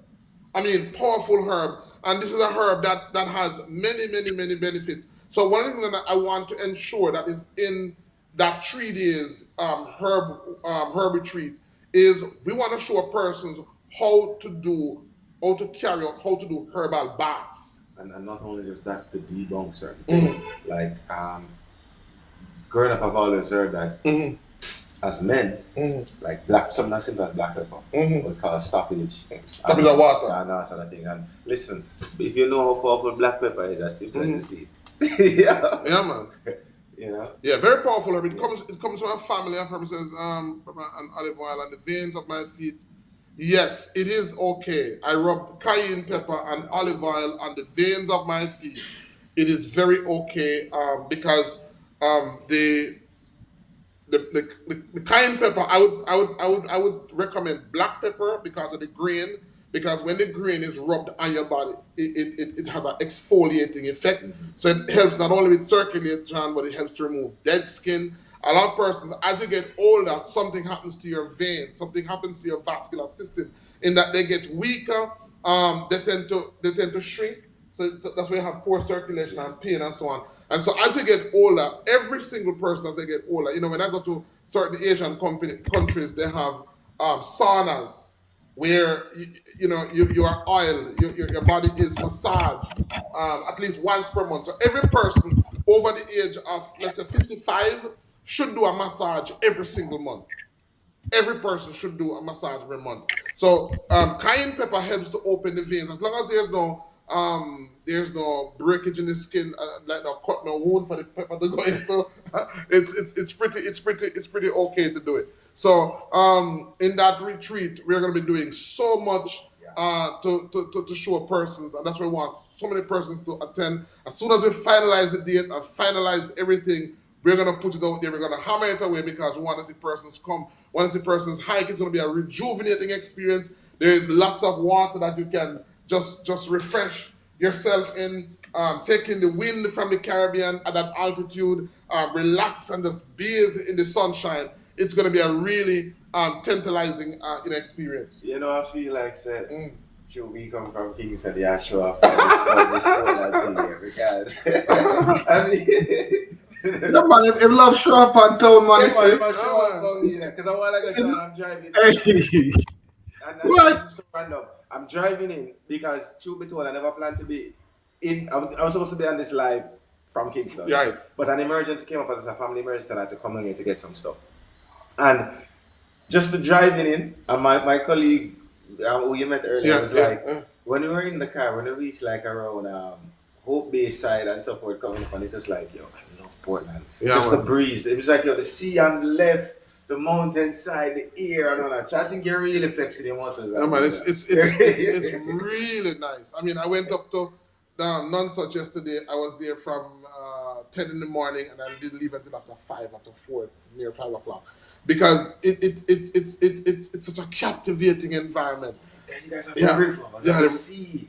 I mean, powerful herb, and this is a herb that has many benefits. So one of the things that I want to ensure that is in that 3 days herb retreat is we want to show persons how to do herbal baths. And not only just that, to debunk certain things. Like growing up, I've always heard that as men, like something as simple as black pepper, we call stoppage. Stoppage of water. And that sort of thing. And listen, if you know how powerful black pepper is, that's simple as you see it. Yeah, man. You know? Yeah, very powerful herb. It comes from a family of herbs, pepper and olive oil on the veins of my feet. Yes, it is okay. I rub cayenne pepper and olive oil on the veins of my feet. It is very okay because the cayenne pepper, I would recommend black pepper because of the grain. Because when the grain is rubbed on your body, it has an exfoliating effect. So it helps not only with circulation, but it helps to remove dead skin. A lot of persons, as you get older, something happens to your veins, something happens to your vascular system, in that they get weaker, they tend to shrink. So that's why you have poor circulation and pain and so on. And so as you get older, every single person as they get older, when I go to certain Asian countries, they have saunas where you are oiled, your body is massaged at least once per month. So every person over the age of, let's say, 55 should do a massage every single month. Every person should do a massage every month. So cayenne pepper helps to open the veins. As long as there's no breakage in the skin, like no cut, no wound for the pepper to go into, it's pretty okay to do it. So in that retreat, we're going to be doing so much to show persons, and that's what we want so many persons to attend. As soon as we finalize the date and finalize everything, we're going to put it out there. We're going to hammer it away because we want to see persons come. We want to see persons hike. It's going to be a rejuvenating experience. There is lots of water that you can just refresh yourself in, taking the wind from the Caribbean at that altitude, relax and just bathe in the sunshine. It's going to be a really tantalizing experience. I feel like, should we come from Kingston? Yeah, show up on this whole thing here because I mean. No man, if love show up on town, man, Yeah, man, say, if I show up on me, because I want to go show I'm driving. hey, And what? this is so random. I'm driving in because, truth be told, I never planned to be in. I was supposed to be on this live from Kingston. Right. But an emergency came up as a family emergency and I had to come in here to get some stuff. And just the driving in, and my colleague who you met earlier was like, when we were in the car, when we reached like around Hope Bay side and so forth coming up, and it's just like, yo, I love Portland. Yeah, just man. the breeze. It was like, yo, the sea on the left, the mountain side, the air, and all that. So I think you're really flexing your muscles. Yeah, man, it's really nice. I mean, I went up to Nonsuch yesterday. I was there from 10 in the morning, and I didn't leave until after 4, near 5 o'clock, because it's such a captivating environment. Yeah, you guys have Yeah. the sea.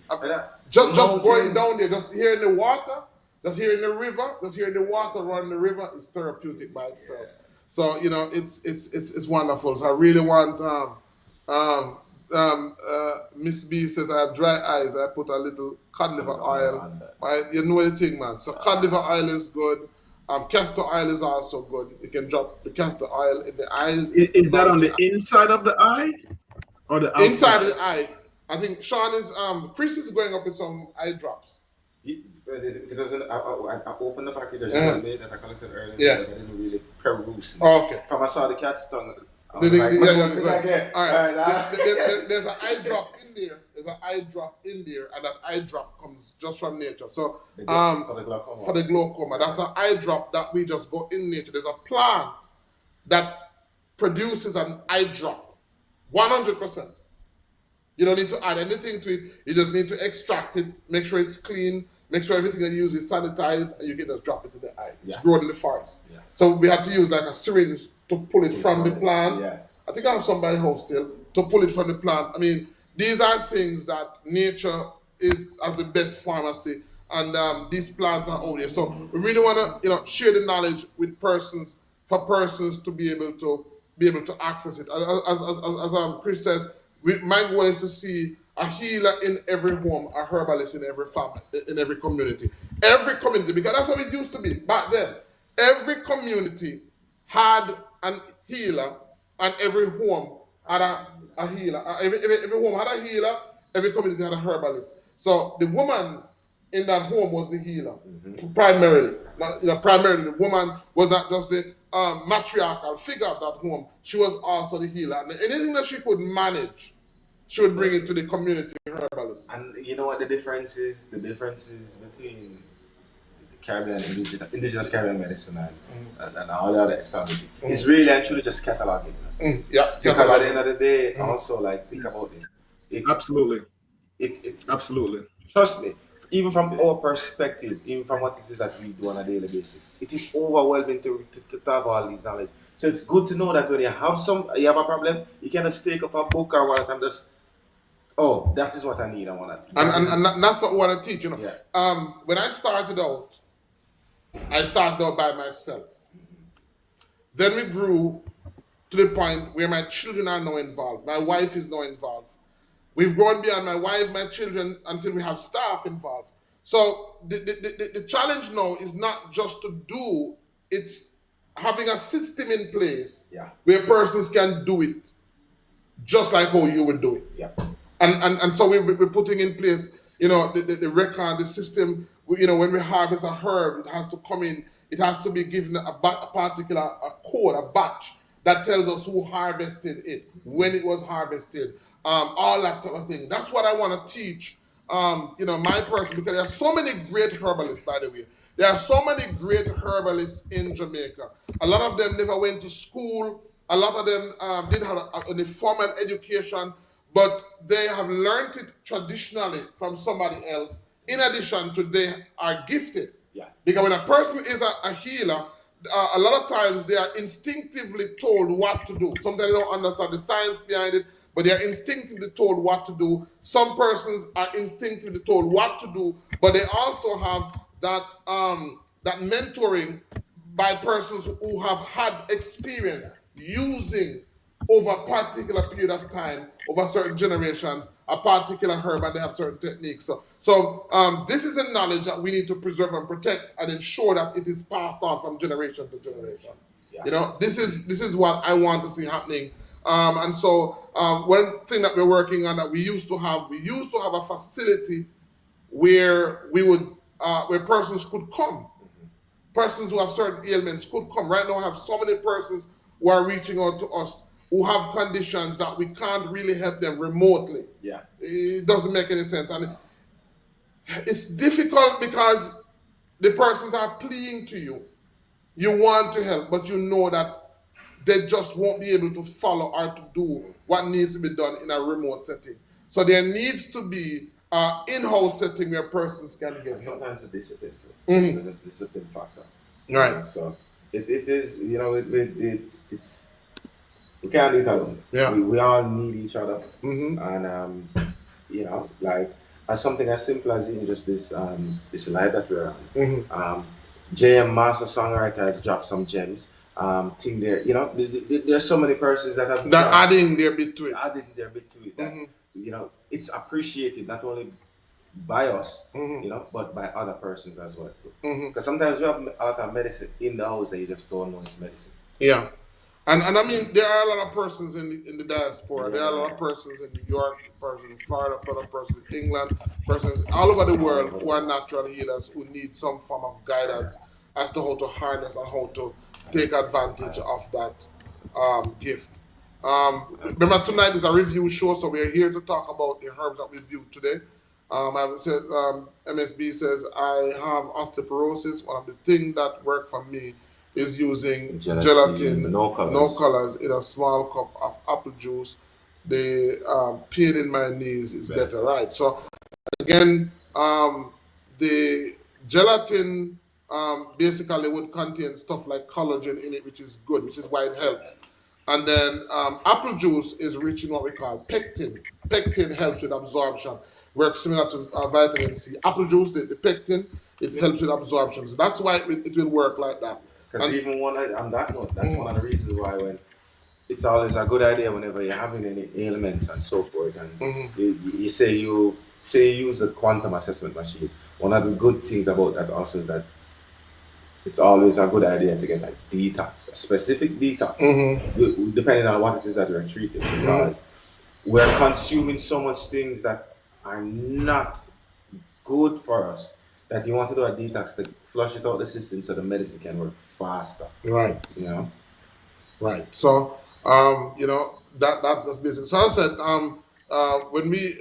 Just going down there, just hearing the water, just hearing the river, just hearing the water run the river is therapeutic by itself. Yeah. So it's wonderful. So I really want Miss B says I have dry eyes. I put a little cod liver oil. You know the thing, man. So cod liver oil is good. Castor oil is also good. You can drop the castor oil in the eyes. Is that on the inside of the eye or the outside? Inside of the eye? I think Sean is Chris is going up with some eye drops. If it doesn't, I opened the package that I collected earlier. Yeah. But I didn't really peruse it. Oh, okay. From I saw the cat's tongue. All right. There's an eye drop in there. There's an eye drop in there, and that eye drop comes just from nature. So for the glaucoma, that's an eye drop that we just go in nature. There's a plant that produces an eye drop, 100%. You don't need to add anything to it. You just need to extract it, make sure it's clean, make sure everything that you use is sanitized, and you can just drop it in the eye. It's grown in the forest. Yeah. So we had to use like a syringe to pull it from the plant. Yeah. I think I have some by house still to pull it from the plant. I mean, these are things that nature is as the best pharmacy, and these plants are out there. So we really want to, share the knowledge with persons for persons to be able to access it. As Chris says, my goal is to see a healer in every home, a herbalist in every family, in every community. Every community, because that's how it used to be back then. Every community had a healer, and every home had a healer. Every home had a healer, every community had a herbalist. So the woman in that home was the healer, primarily. Primarily, the woman was not just the matriarchal figure of that home. She was also the healer. And anything that she could manage, she would bring it to the community herbalist. And you know what the difference is? The difference is between Caribbean, indigenous Caribbean medicine and all the other establishments. It's really actually just cataloging. Yeah. Because at the end of the day, also like think about this. Absolutely. Absolutely. Trust me. Even from our perspective, even from what it is that we do on a daily basis, it is overwhelming to have all these knowledge. So it's good to know that when you have a problem, you can just take up a book or what and just, that is what I need. I want to. And that's what I want to teach. Yeah. When I started out by myself. Then we grew to the point where my children are now involved. My wife is now involved. We've grown beyond my wife, my children, until we have staff involved. So the challenge now is not just to do, it's having a system in place where persons can do it just like how you would do it. Yeah. And so we're putting in place, the record, the system. When we harvest a herb, it has to come in, it has to be given a particular code, a batch that tells us who harvested it, when it was harvested. All that type of thing. That's what I want to teach, my person, because there are so many great herbalists, by the way. There are so many great herbalists in Jamaica. A lot of them never went to school. A lot of them didn't have any formal education, but they have learned it traditionally from somebody else. In addition to they are gifted. Yeah. Because when a person is a healer, a lot of times they are instinctively told what to do. Sometimes they don't understand the science behind it, but they are instinctively told what to do. Some persons are instinctively told what to do, but they also have that mentoring by persons who have had experience using over a particular period of time, over certain generations, a particular herb, and they have certain techniques. So this is a knowledge that we need to preserve and protect and ensure that it is passed on from generation to generation. Yeah. You know, this is what I want to see happening. And so one thing that we're working on that we used to have a facility where we would where persons could come. Persons who have certain ailments could come. Right now, I have so many persons who are reaching out to us who have conditions that we can't really help them remotely. Yeah. It doesn't make any sense. And it's difficult because the persons are pleading to you. You want to help, but you know that they just won't be able to follow or to do what needs to be done in a remote setting. So there needs to be an in-house setting where persons can get help. Sometimes the discipline too. Mhm. So there's discipline factor. Right. So it is, you know, it's we can't do it alone. Yeah. We all need each other. Mm-hmm. And you know, like as something as simple as even just this live that we're on. Mm-hmm. JM Master Songwriter has dropped some gems. Thing there, you know, there's so many persons that have They're adding their bit to it. Adding their bit to it. That, Mhm. you know, it's appreciated not only by us, Mhm. you know, but by other persons as well too. Mhm. Because sometimes we have a lot of medicine in the house that you just don't know it's medicine. Yeah. And I mean, there are a lot of persons in the diaspora. There are a lot of persons in New York, persons in Florida, persons in England, persons all over the world who are natural healers who need some form of guidance as to how to harness and how to take advantage of that gift. Remember, tonight is a review show, so we're here to talk about the herbs that we viewed today. I said, MSB says, I have osteoporosis. One of the things that work for me is using gelatin, no colors, in a small cup of apple juice. The pain in my knees is better, right? So again, the gelatin basically would contain stuff like collagen in it, which is good, which is why it helps. And then apple juice is rich in what we call pectin. Pectin helps with absorption, works similar to vitamin C. Apple juice, the pectin, it helps with absorption. So that's why it will work like that. Because even on that note, that's one of the reasons why when it's always a good idea whenever you're having any ailments and so forth, and you say you use a quantum assessment machine. One of the good things about that also is that it's always a good idea to get a detox, a specific detox, depending on what it is that you're treating, because we're consuming so much things that are not good for us that you want to do a detox to flush it out the system so the medicine can work faster. Right. You know? Right. So, you know, that's basic. So I said, when we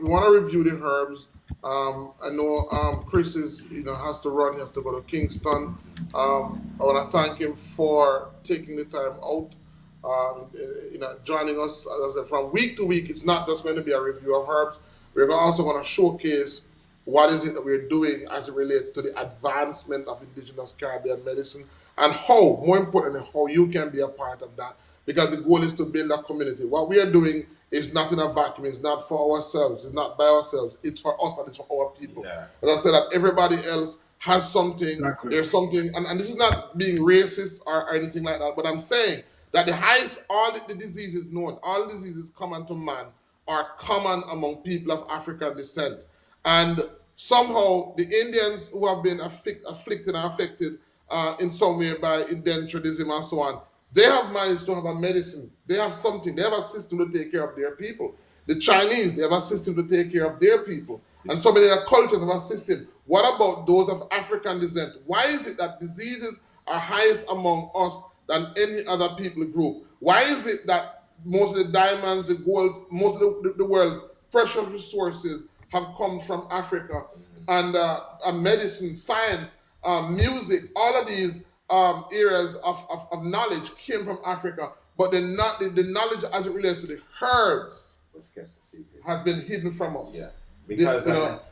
want to review the herbs, I know Chris has to run. He has to go to Kingston. I want to thank him for taking the time out, joining us. As I said, from week to week, it's not just going to be a review of herbs. We're also going to showcase what is it that we're doing as it relates to the advancement of indigenous Caribbean medicine, and how, more importantly, how you can be a part of that. Because the goal is to build a community. What we are doing is not in a vacuum. It's not for ourselves. It's not by ourselves. It's for us and it's for our people. Yeah. As I said, that everybody else has something. Exactly. There's something, and this is not being racist or anything like that, but I'm saying that the highest, all the diseases known, all diseases common to man are common among people of African descent. And somehow the Indians who have been afflicted and affected in some way by indenturism and so on, they have managed to have a medicine. They have something. They have a system to take care of their people. The Chinese, they have a system to take care of their people. And so many other cultures have a system. What about those of African descent? Why is it that diseases are highest among us than any other people group? Why is it that most of the diamonds, the golds, most of the world's precious resources have come from Africa? And medicine, science, music, all of these areas of knowledge came from Africa, but the knowledge as it relates to the herbs Was kept a secret. has been hidden from us. Yeah. Because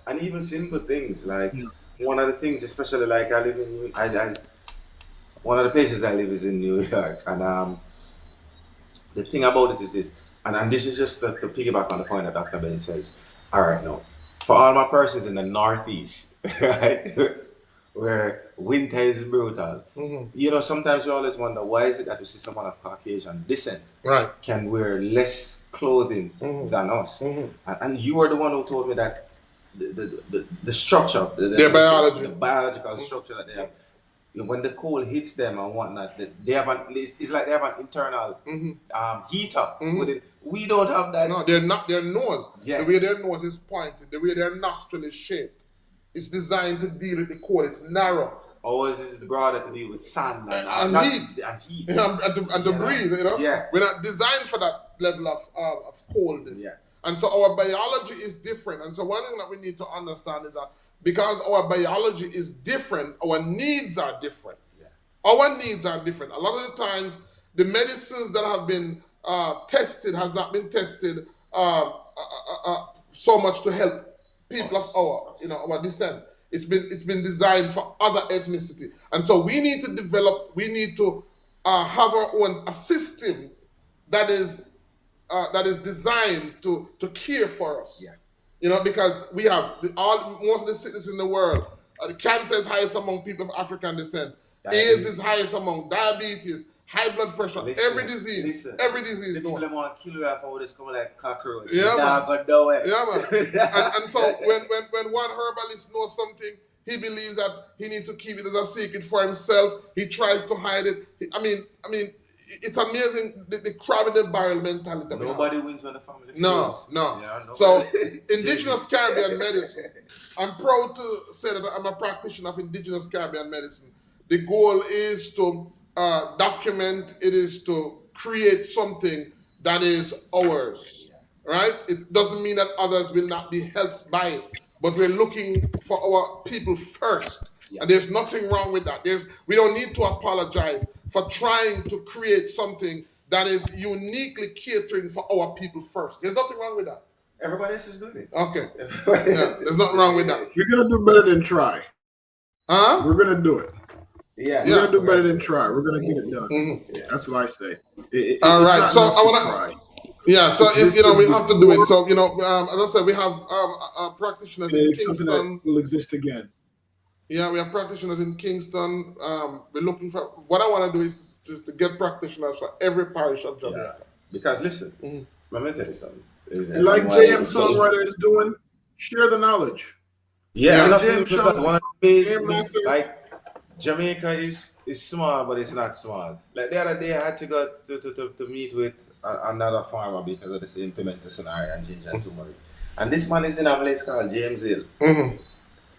and even simple things like one of the things, especially like I live in one of the places I live is in New York, and the thing about it is this, and this is just to piggyback on the point that Dr. Ben says. All right, now for all my persons in the Northeast, right? where winter is brutal. You know, sometimes we always wonder why is it that we see someone of Caucasian descent Right. can wear less clothing than us. And you were the one who told me that the structure, Their biology. the biological structure that they have, when the cold hits them and whatnot, they have it's like they have an internal heater with it. We don't have that. No, they're not. Their nose, Yeah. the way their nose is pointed, the way their nostril is shaped, it's designed to deal with the cold. It's narrow. Always is broader to deal with sand and heat. And heat. And to breathe, you know? Yeah. We're not designed for that level of coldness. Yeah. And so our biology is different. And so one thing that we need to understand is that because our biology is different, our needs are different. Yeah. Our needs are different. A lot of the times, the medicines that have been tested has not been tested so much to help people of our descent. It's been designed for other ethnicity, and so we need to develop. We need to have our own a system that is designed to care for us. Yeah. You know, because we have most of the sickness in the world. The cancer is highest among people of African descent. AIDS is highest among diabetes, high blood pressure, every disease. The people that want to kill you after this come like cockroach. Yeah, man. Yeah, man. and so when one herbalist knows something, he believes that he needs to keep it as a secret for himself. He tries to hide it. I mean, it's amazing the crab in the barrel mentality. Nobody wins when the family fails. No. Yeah, so, indigenous Caribbean medicine. I'm proud to say that I'm a practitioner of indigenous Caribbean medicine. The goal is to document, it is to create something that is ours, right? It doesn't mean that others will not be helped by it, but we're looking for our people first. Yeah. And there's nothing wrong with that. We don't need to apologize for trying to create something that is uniquely catering for our people first. There's nothing wrong with that. Everybody else is doing it. Okay. There's nothing wrong with that. We're going to do better than try. Huh? We're going to do it. Yeah. We're going to do better than try. We're going to get it done. Yeah. That's what I say. All right. So I want to... Yeah, so if we have to do it. So as I said, we have practitioners in Kingston. That will exist again. Yeah, we have practitioners in Kingston. We're looking for. What I want to do is just to get practitioners for every parish of Jamaica. Yeah. Because listen, let me tell you something. Like JM Songwriter is doing, share the knowledge. Yeah, like Jamaica is small, but it's not small. Like the other day, I had to go to meet with another farmer because of the same pimento scenario and ginger and turmeric. And this man is in a place called James Hill.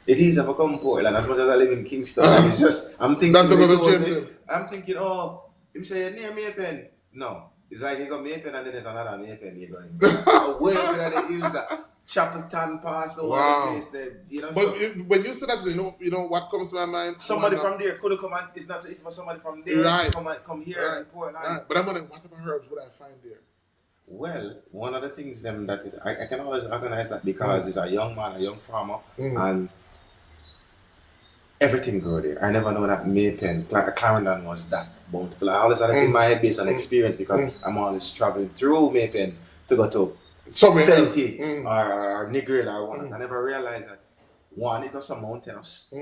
It is if I come Portland, as much as I live in Kingston, it's just I'm thinking. I'm thinking, him say near Maypen. No, it's like you got Maypen and then there's another Maypen. You're going way over the hills. Chapelton past all the place there, But when you say that, you know what comes to my mind? Somebody from there could come and it's not it's for somebody from there to come here in Portland. Right. But I'm wondering, what type of herbs would I find there? Well, one of the things that I can always organize that because he's a young man, a young farmer, and everything grow there. I never know that Maypen, Clarendon was that bountiful. I always had it in my head based on experience because I'm always traveling through Maypen to go to Senti or Negril or one. I never realized that one, it was so mountainous.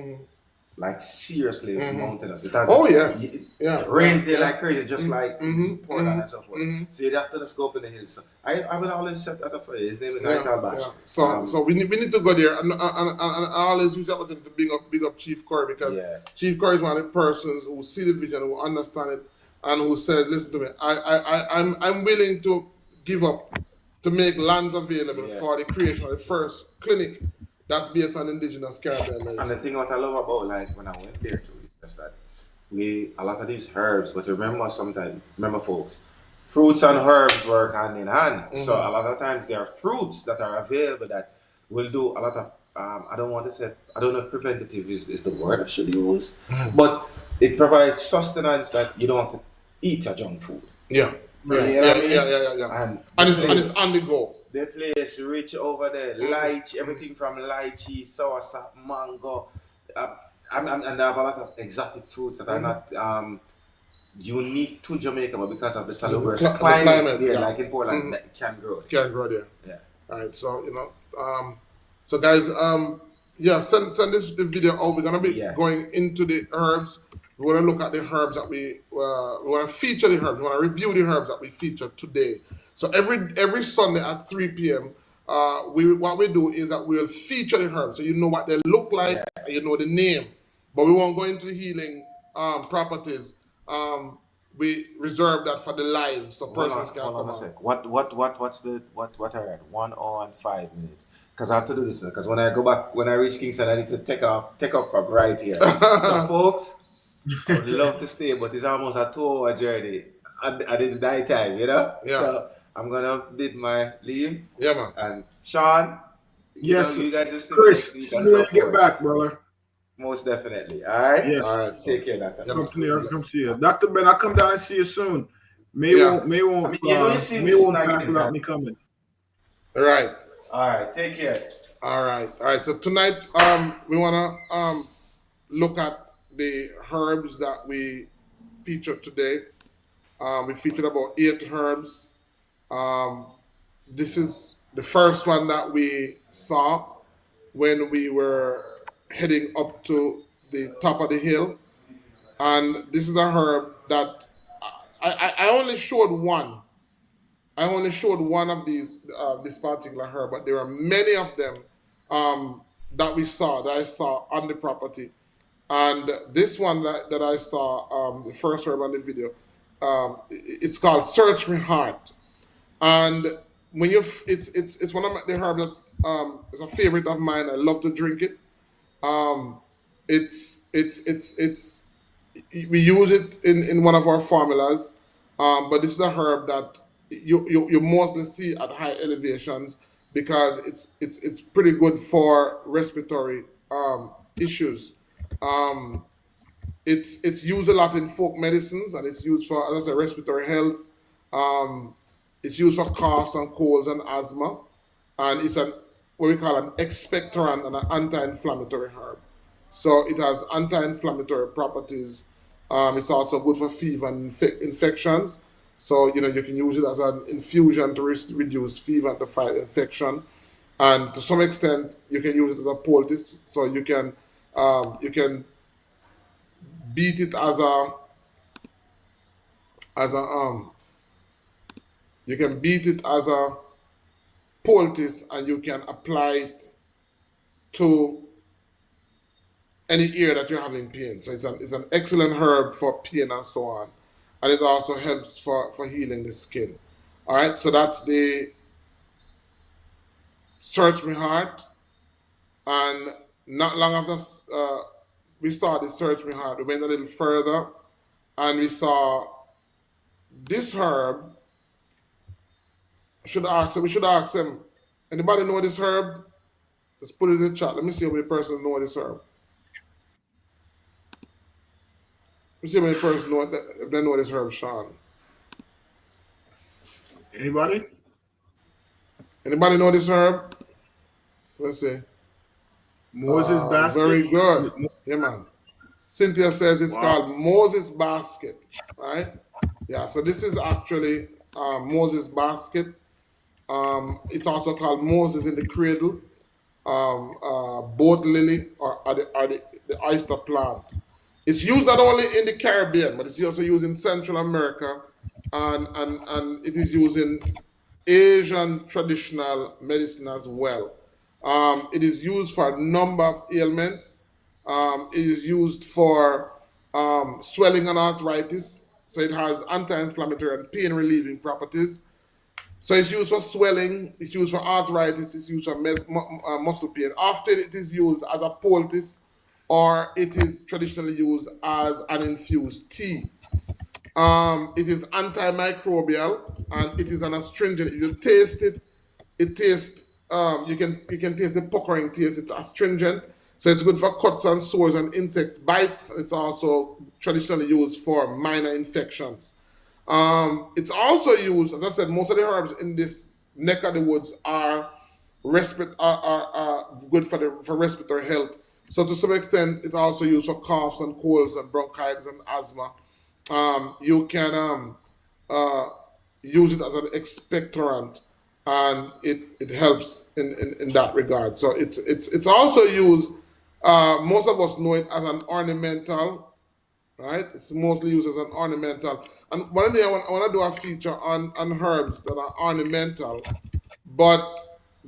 Like seriously mountainous. It has it rains there like crazy, just like Portland and so forth. So you'd have to just go up in the hills. So I will always set that up for you. His name is Michael Bash. So we need to go there, and I always use the opportunity to big up Chief Corey because Chief Corey is one of the persons who see the vision, who understand it, and who says, "Listen to me, I'm willing to give up to make lands available for the creation of the first clinic that's based on indigenous Caribbean medicine." And the thing what I love about like when I went there too is just that a lot of these herbs, but remember folks, fruits and herbs work hand in hand. So a lot of times there are fruits that are available that will do a lot of I don't know if preventative is the word I should use, but it provides sustenance that you don't have to eat your junk food. Yeah. And it's on the go. The place rich over there, lychee, everything from lychee, soursop, mango, and they have a lot of exotic fruits that are not unique to Jamaica, but because of the salubrious climate there, like in Portland, that can grow. Can grow there. Yeah. All right. So so guys, Yeah, send this the video out. We're gonna be Yeah. going into the herbs. We're gonna look at the herbs that we want to feature the herbs. We want to review the herbs that we feature today. So every Sunday at 3 p.m. We what we do is that we'll feature the herbs, so you know what they look like, and you know the name. But we won't go into the healing properties. We reserve that for the live, so persons can Hold come on a on. sec. What I read? 1 hour and 5 minutes. Because I have to do this. Because when I go back, when I reach Kingston, I need to take up from right here. So, folks, I would love to stay, but it's almost a 2 hour journey, and it's night time, you know. Yeah. So I'm gonna bid my leave. Yeah, man. And Sean, Yes, you guys just see me Chris. next week Tell and me when so you get forth. back, brother. Most definitely. All right. Yes. All right. So, Take care, Doctor. Yeah, Come man. to me. I'll come see you, Dr. Ben. I'll come down and see you soon. May Yeah. won't. I mean, you know, you see me May soon won't pass again, without man. me coming. All right. All right. Take care. All right, all right. So tonight, we wanna look at the herbs that we featured today. We featured about 8 herbs. This is the first one that we saw when we were heading up to the top of the hill, and this is a herb that I only showed one. I only showed one of these, this particular herb, but there are many of them that I saw on the property. And this one that I saw, the first herb on the video, it's called Search Me Heart. And when it's one of the herbs that's it's a favorite of mine. I love to drink it. Um, it's we use it in one of our formulas, but this is a herb that you mostly see at high elevations because it's pretty good for respiratory issues. Um, it's used a lot in folk medicines, and it's used for, as I said, respiratory health. Um, it's used for coughs and colds and asthma, and it's an what we call an expectorant and an anti-inflammatory herb. So it has anti-inflammatory properties. It's also good for fever and infections. So you can use it as an infusion to reduce fever and to fight infection. And to some extent, you can use it as a poultice. So you can beat it as a you can beat it as a poultice, and you can apply it to any ear that you're having pain. So it's an excellent herb for pain and so on. And it also helps for healing the skin. All right, so that's the Search Me Heart. And not long after we saw the Search Me Heart, we went a little further and we saw this herb. We should ask them, anybody know this herb? Let's put it in the chat. Let me see how many persons know this herb. Let me see how many persons know if they know this herb, Sean. Anybody? Anybody know this herb? Let's see. Moses basket. Very good. Yeah, man. Cynthia says it's called Moses basket, right? Yeah, so this is actually Moses basket. It's also called Moses in the cradle, boat lily, or the oyster plant. It's used not only in the Caribbean, but it's also used in Central America, and it is used in Asian traditional medicine as well. It is used for a number of ailments. It is used for swelling and arthritis. So it has anti-inflammatory and pain relieving properties. So it's used for swelling, it's used for arthritis, it's used for muscle pain. Often it is used as a poultice, or it is traditionally used as an infused tea. It is antimicrobial, and it is an astringent. If you taste it, it tastes. You can taste the puckering taste. It's astringent, so it's good for cuts and sores and insects bites. It's also traditionally used for minor infections. It's also used, as I said, most of the herbs in this neck of the woods are good for respiratory health. So to some extent, it's also used for coughs and colds and bronchitis and asthma. You can use it as an expectorant and it helps in that regard. So it's also used. Most of us know it as an ornamental, right? It's mostly used as an ornamental. And one day I want to do a feature on herbs that are ornamental, but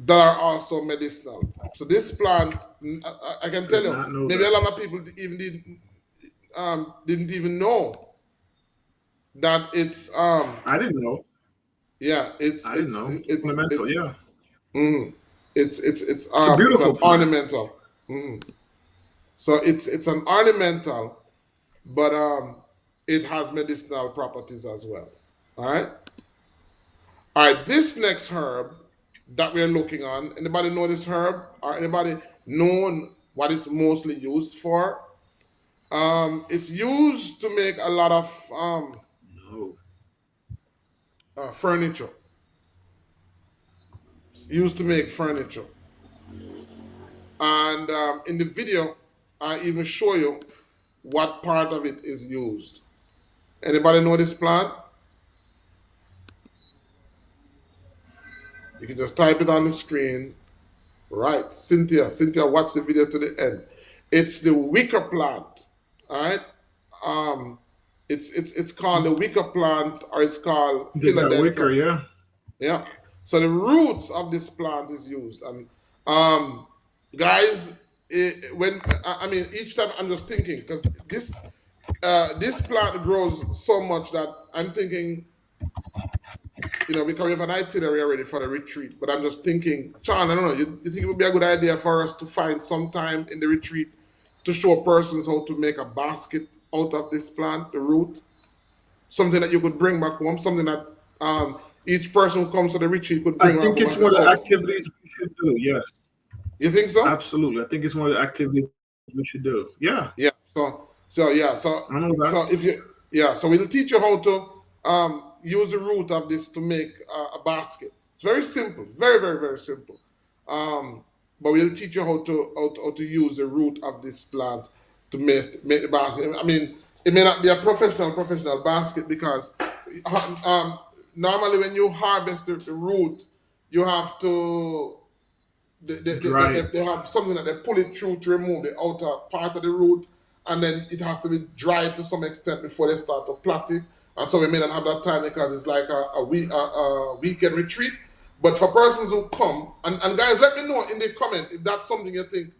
that are also medicinal. So this plant, I can tell Did you, not know maybe a that. lot of people didn't even know that it's I didn't know. yeah, I didn't know. Ornamental, yeah. mm, It's a it's an beautiful plant. ornamental. So it's an ornamental, but it has medicinal properties as well. All right. All right. This next herb that we're looking on. Anybody know this herb? Or anybody know what it's mostly used for? It's used to make a lot of No. furniture. It's used to make furniture. And in the video, I even show you what part of it is used. Anybody know this plant? You can just type it on the screen. Right, Cynthia, watch the video to the end. It's the wicker plant. All right. Um, it's called the wicker plant, or it's called That wicker, philodentum. yeah. Yeah. So the roots of this plant is used, and um, guys, when I mean each time I'm just thinking, because this plant grows so much that I'm thinking, because we have an itinerary already for the retreat, but I'm just thinking, John, I don't know, you think it would be a good idea for us to find some time in the retreat to show persons how to make a basket out of this plant, the root? Something that you could bring back home, something that each person who comes to the retreat could I bring back think home and it's say, one of the oh, activities we should do. Yes, you think so? absolutely. I think it's one of the activities we should do. Yeah, Yeah. So yeah. So I know that. so if you yeah. So we'll teach you how to use the root of this to make a basket. It's very simple, very very very simple. But we'll teach you how to use the root of this plant to make the basket. I mean, it may not be a professional basket because um, normally when you harvest the root, you have to Dry it. they have something that they pull it through to remove the outer part of the root, and then it has to be dried to some extent before they start to plait it. And so we may not have that time because it's like a weekend retreat. But for persons who come, and guys, let me know in the comment if that's something you think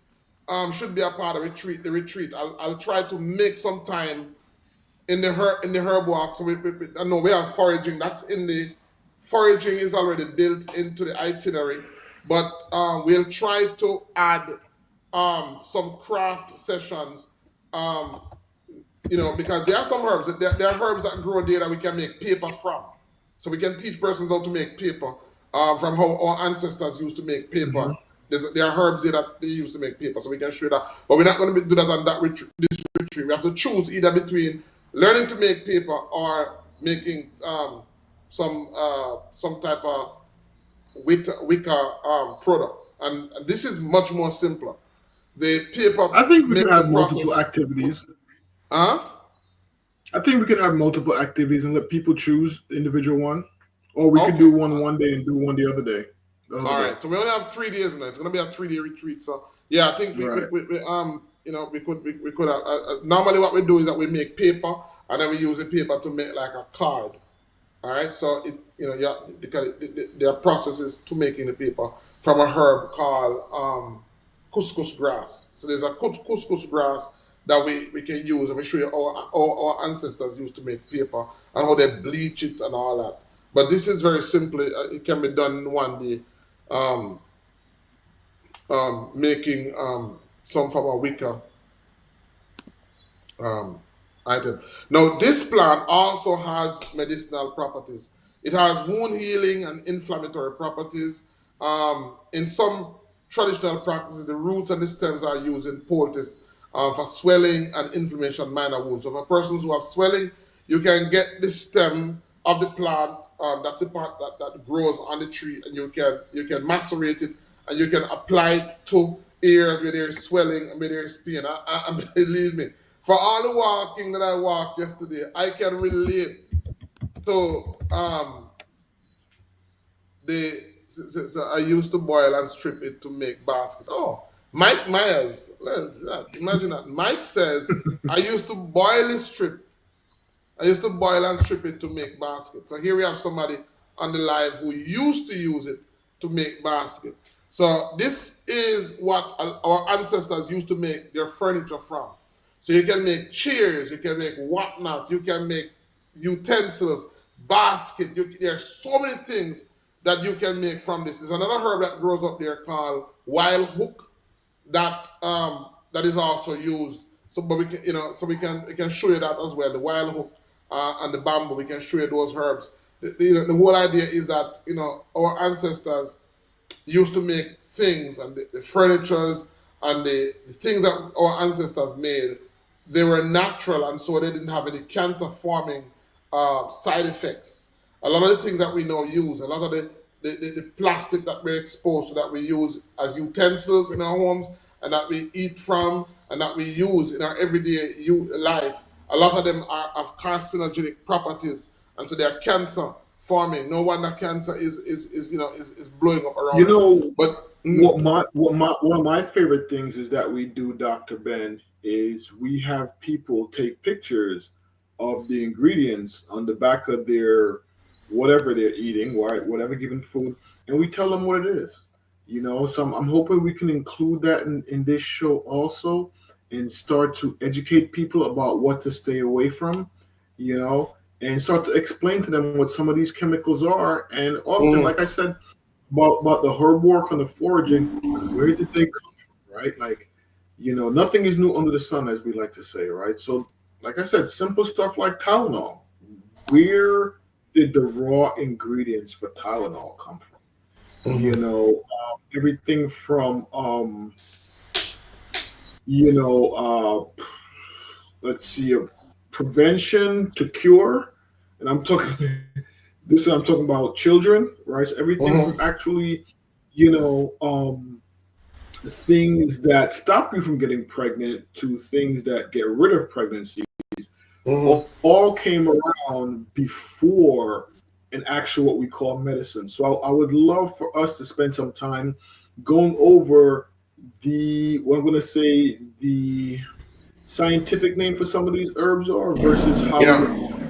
should be a part of the retreat. I'll try to make some time in the herb walk. So I know we have foraging. That's in the foraging is already built into the itinerary, but we'll try to add some craft sessions. Um, because there are some herbs. There are herbs that grow there that we can make paper from. So we can teach persons how to make paper from how our ancestors used to make paper. Hmm. There are herbs here that they used to make paper, so we can show you that. But we're not going to do that on this retreat. We have to choose either between learning to make paper or making some type of wicker product. And this is much more simpler. The paper I think we can have making multiple process. activities. Huh? I think we can have multiple activities and let people choose the individual one, or we could Okay. do one day and do one the other day. The other All day. right. So we only have 3 days now. It's gonna be a 3 day retreat. So yeah, I think Right. we could normally what we do is that we make paper and then we use the paper to make like a card. All right. So yeah, because there are processes to making the paper from a herb called couscous grass. So there's a couscous grass that we can use, and we show you how our ancestors used to make paper and how they bleach it and all that. But this is very simple. It can be done in one day. Um, Making some from a wicker um, item. Now, this plant also has medicinal properties. It has wound healing and inflammatory properties. In some traditional practices, the roots and the stems are used in poultice for swelling and inflammation, minor wounds. So for persons who have swelling, you can get the stem of the plant. That's the part that grows on the tree, and you can macerate it and you can apply it to areas where there is swelling and where there is pain. And believe me, for all the walking that I walked yesterday, I can relate to the So I used to boil and strip it to make basket. Oh, Mike Myers, imagine that. Mike says I used to boil it strip. I used to boil and strip it to make basket. So here we have somebody on the live who used to use it to make basket. So this is what our ancestors used to make their furniture from. So you can make chairs, you can make whatnots, you can make utensils, basket. There are so many things that you can make from this. There's another herb that grows up there called wild hook that is also used. So, but we can, we can show you that as well. The wild hook and the bamboo, we can show you those herbs. The whole idea is that our ancestors used to make things and the furnitures and the things that our ancestors made, they were natural and so they didn't have any cancer forming side effects. A lot of the things that we now use, a lot of the plastic that we're exposed to, that we use as utensils in our homes and that we eat from and that we use in our everyday life, a lot of them have carcinogenic properties and so they are cancer forming. No wonder cancer is blowing up You around us. know But one of my favorite things is that we do, Dr. Ben, is we have people take pictures of the ingredients on the back of their whatever they're eating, right? Whatever given food, and we tell them what it is. So I'm hoping we can include that in this show also and start to educate people about what to stay away from, you know, and start to explain to them what some of these chemicals are. And often, mhm, like I said, about the herb work and the foraging, where did they come from, right? Like, nothing is new under the sun, as we like to say, right? So, like I said, simple stuff like Tylenol. Where did the raw ingredients for Tylenol come from? mhm. Everything from, you know, let's see, prevention to cure. And I'm talking, I'm talking about children, right? So everything from Mhm. actually, the things that stop you from getting pregnant to things that get rid of pregnancy Mhm. all came around before an actual what we call medicine. So I would love for us to spend some time going over what I'm going to say the scientific name for some of these herbs are versus how we Yeah, apply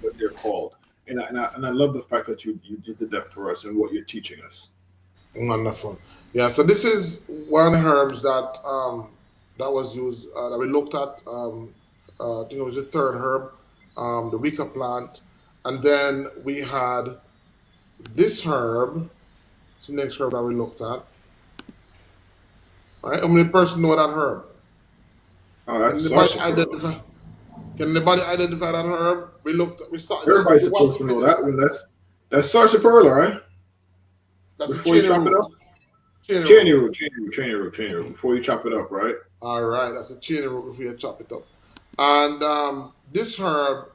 what they're called. And I love the fact that you did that for us and what you're teaching us. wonderful. Yeah, so this is one herbs that was used that we looked at. I think it was the third herb, the Wicca plant, and then we had this herb. It's the next herb that we looked at. All right, how many person know that herb? Oh, Can that's anybody sarsaparilla. identify? Can anybody identify that herb? We looked. We saw Everybody's the one supposed to know picture. that one. That's sarsaparilla, right? That's a Before you cheney chop it root. up, Cheney root. chain root, chain root, chain root, chain root. Before you chop it up, right? All right, that's a cheney root if you chop it up. And this herb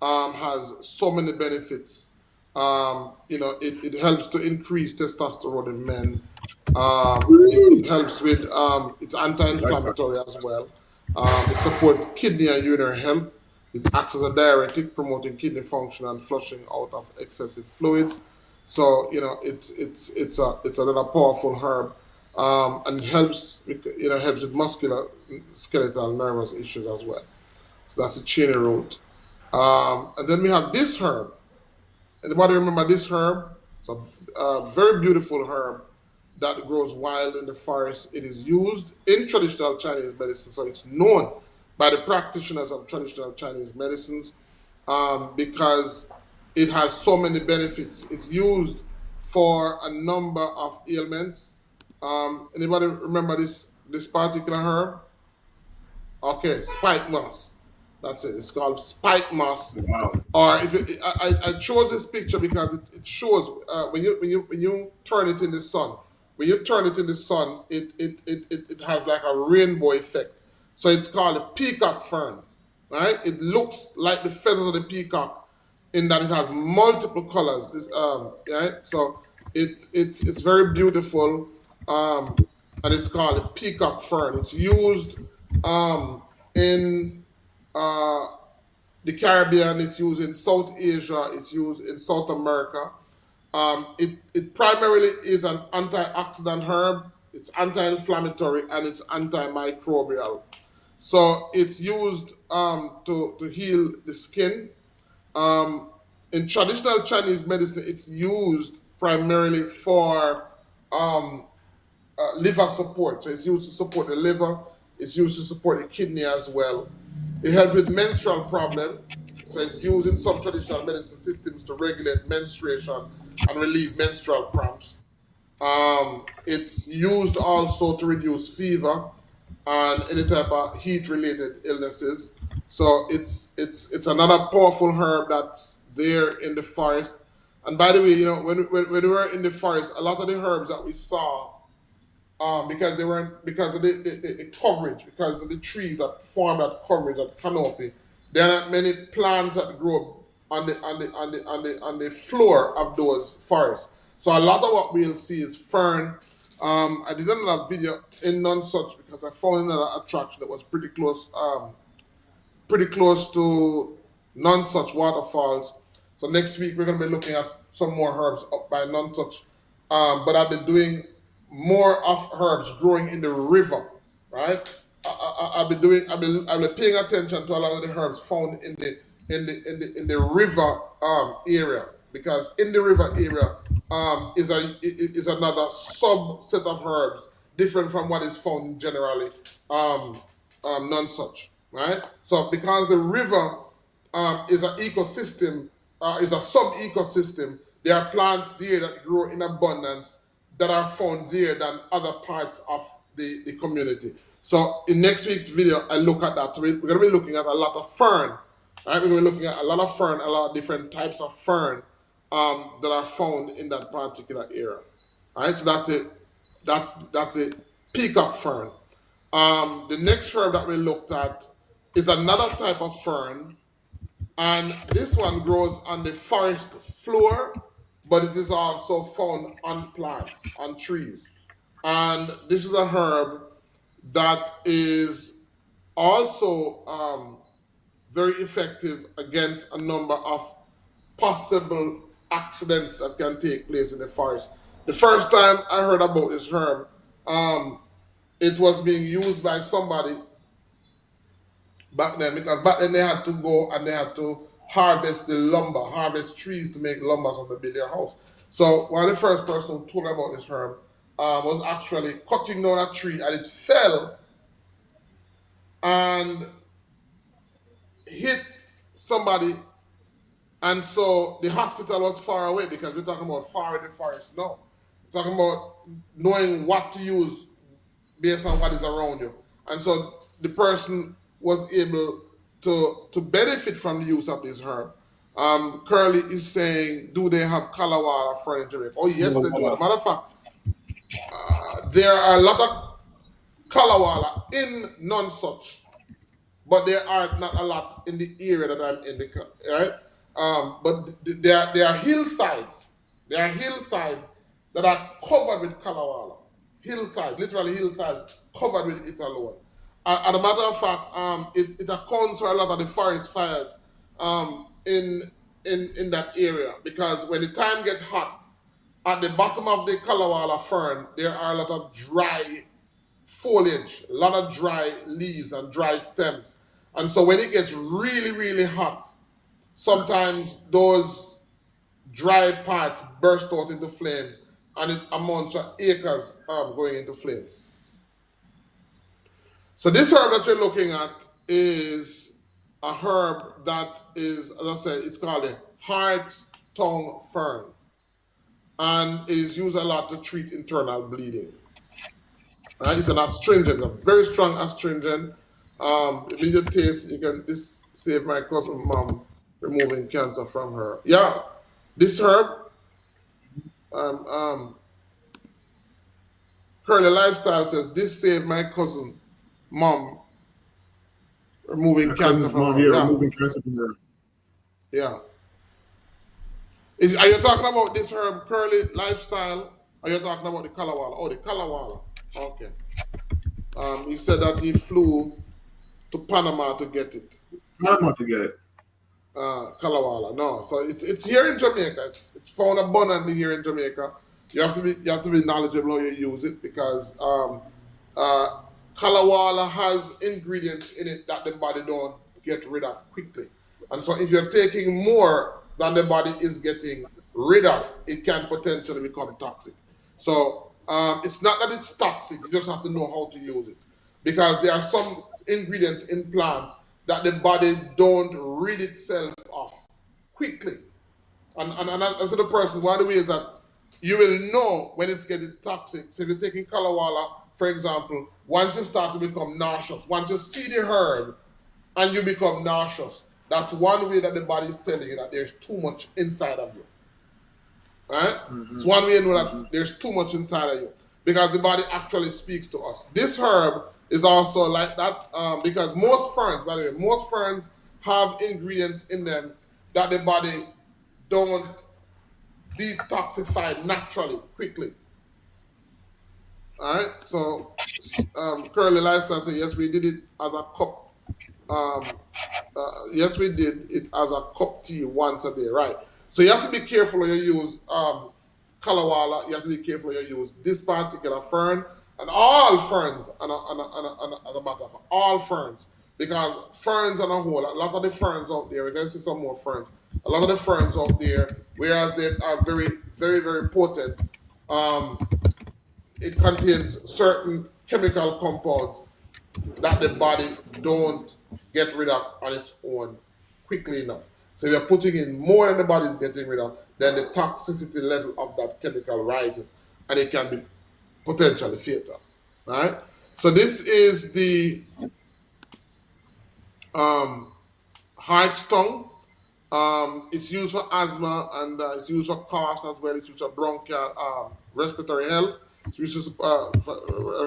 has so many benefits. It helps to increase testosterone in men. It Woo! helps with it's I like that. anti-inflammatory as well. It supports kidney and urinary health. It acts as a diuretic, promoting kidney function and flushing out of excessive fluids. So it's another powerful herb, and helps with muscular, skeletal, nervous issues as well. So that's the cheney root. And then we have this herb. Anybody remember this herb? It's a very beautiful herb that grows wild in the forest. It is used in traditional Chinese medicine, so it's known by the practitioners of traditional Chinese medicines because it has so many benefits. It's used for a number of ailments. Anybody remember this particular herb? Okay, spike moss. That's it. It's called spike moss. Wow. Or if I chose this picture because it shows when you turn it in the sun. When you turn it in the sun, it has like a rainbow effect. So it's called a peacock fern, right? It looks like the feathers of the peacock in that it has multiple colors. Right? So it's very beautiful, and it's called a peacock fern. It's used in uh, the Caribbean, it's used in South Asia, it's used in South America. It primarily is an antioxidant herb. It's anti-inflammatory and it's antimicrobial. So it's used to heal the skin. In traditional Chinese medicine, it's used primarily for liver support. So it's used to support the liver. It's used to support the kidney as well. It helps with menstrual problem. So it's used in some traditional medicine systems to regulate menstruation and relieve menstrual cramps. It's used also to reduce fever and any type of heat-related illnesses. So it's another powerful herb that's there in the forest. And by the way, you know, when we were in the forest, a lot of the herbs that we saw, because they weren't because of the coverage, because of the trees that form that coverage, that canopy, there are not many plants that grow on the floor of those forests. So a lot of what we'll see is fern. I did another video in Nonsuch because I found another attraction that was pretty close to Nonsuch waterfalls. So next week we're going to be looking at some more herbs up by Nonsuch. But I've been doing more of herbs growing in the river, right? I've been paying attention to a lot of the herbs found in the river area, because in the river area is another subset of herbs different from what is found generally Nonsuch, right? So because the river is an ecosystem, is a sub-ecosystem, there are plants there that grow in abundance that are found there than other parts of the community. So in next week's video, I look at that. So we're going to be looking at a lot of fern, right? We're going to be looking at a lot of fern, a lot of different types of fern that are found in that particular area. All right, so that's it. That's it. Peacock fern. The next herb that we looked at is another type of fern, and this one grows on the forest floor, but it is also found on plants, on trees. And this is a herb that is also very effective against a number of possible accidents that can take place in the forest. The first time I heard about this herb, it was being used by somebody back then, because back then they had to go and they had to harvest the lumber, harvest trees to make lumber so they build their house. So one of the first person who told me about this herb was actually cutting down a tree, and it fell and hit somebody, and so the hospital was far away, because we're talking about far in the forest now. We're talking about knowing what to use based on what is around you. And so the person was able to benefit from the use of this herb. Curly is saying, do they have Kalawala fern in Jamaica? Oh, yes, they do. As a matter of fact, there are a lot of Kalawala in Nonsuch, but there are not a lot in the area that I'm in, right? But there are hillsides. There are hillsides that are covered with Kalawala. Hillside, literally hillside, covered with it alone. As a matter of fact, it accounts for a lot of the forest fires in that area, because when the time gets hot, at the bottom of the Kalawala fern, there are a lot of dry foliage, a lot of dry leaves and dry stems. And so when it gets really, really hot, sometimes those dry parts burst out into flames, and it amounts to acres going into flames. So this herb that you're looking at is a herb that is, as I said, it's called a hart's tongue fern, and it is used a lot to treat internal bleeding. Right? It's an astringent, a very strong astringent. Immediate taste, this saved my cousin mom removing cancer from her. Yeah, this herb, Curly Lifestyle says, this saved my cousin mom removing cancer from her. Yeah, removing cancer from her. Yeah. Are you talking about this herb, Curly Lifestyle? Or are you talking about the Kalawala? Oh, the Kalawala. Okay. He said that he flew to Panama to get it. Panama to get it. Kalawala. No, so it's here in Jamaica. It's found abundantly here in Jamaica. You have to be knowledgeable how you use it because uh, Kalawala has ingredients in it that the body don't get rid of quickly, and so if you're taking more than the body is getting rid of, it can potentially become toxic. So it's not that it's toxic; you just have to know how to use it because there are some ingredients in plants that the body don't rid itself of quickly. And as a person, one of the ways that you will know when it's getting toxic, so if you're taking Kalawala, for example, once you start to become nauseous, once you see the herb and you become nauseous, that's one way that the body is telling you that there's too much inside of you. Right? Mm-hmm. It's one way you know that Mm-hmm. there's too much inside of you because the body actually speaks to us. This herb is also like that because most ferns, by the way, most ferns have ingredients in them that the body don't detoxify naturally quickly. All right, so Curly Lifestyle says yes, we did it as a cup. Yes, we did it as a cup tea once a day, right? So you have to be careful when you use Kalawala. You have to be careful when you use this particular fern and all ferns, and a matter of fact, all ferns, because ferns on a whole, a lot of the ferns out there, we're going to see some more ferns. A lot of the ferns out there, whereas they are very, very, very potent, um, it contains certain chemical compounds that the body don't get rid of on its own quickly enough. So if you're putting in more than the body is getting rid of, then the toxicity level of that chemical rises and it can be potentially fatal. Right? So this is the heart stone. It's used for asthma and it's used for cough as well. It's used for bronchial respiratory health. It's used for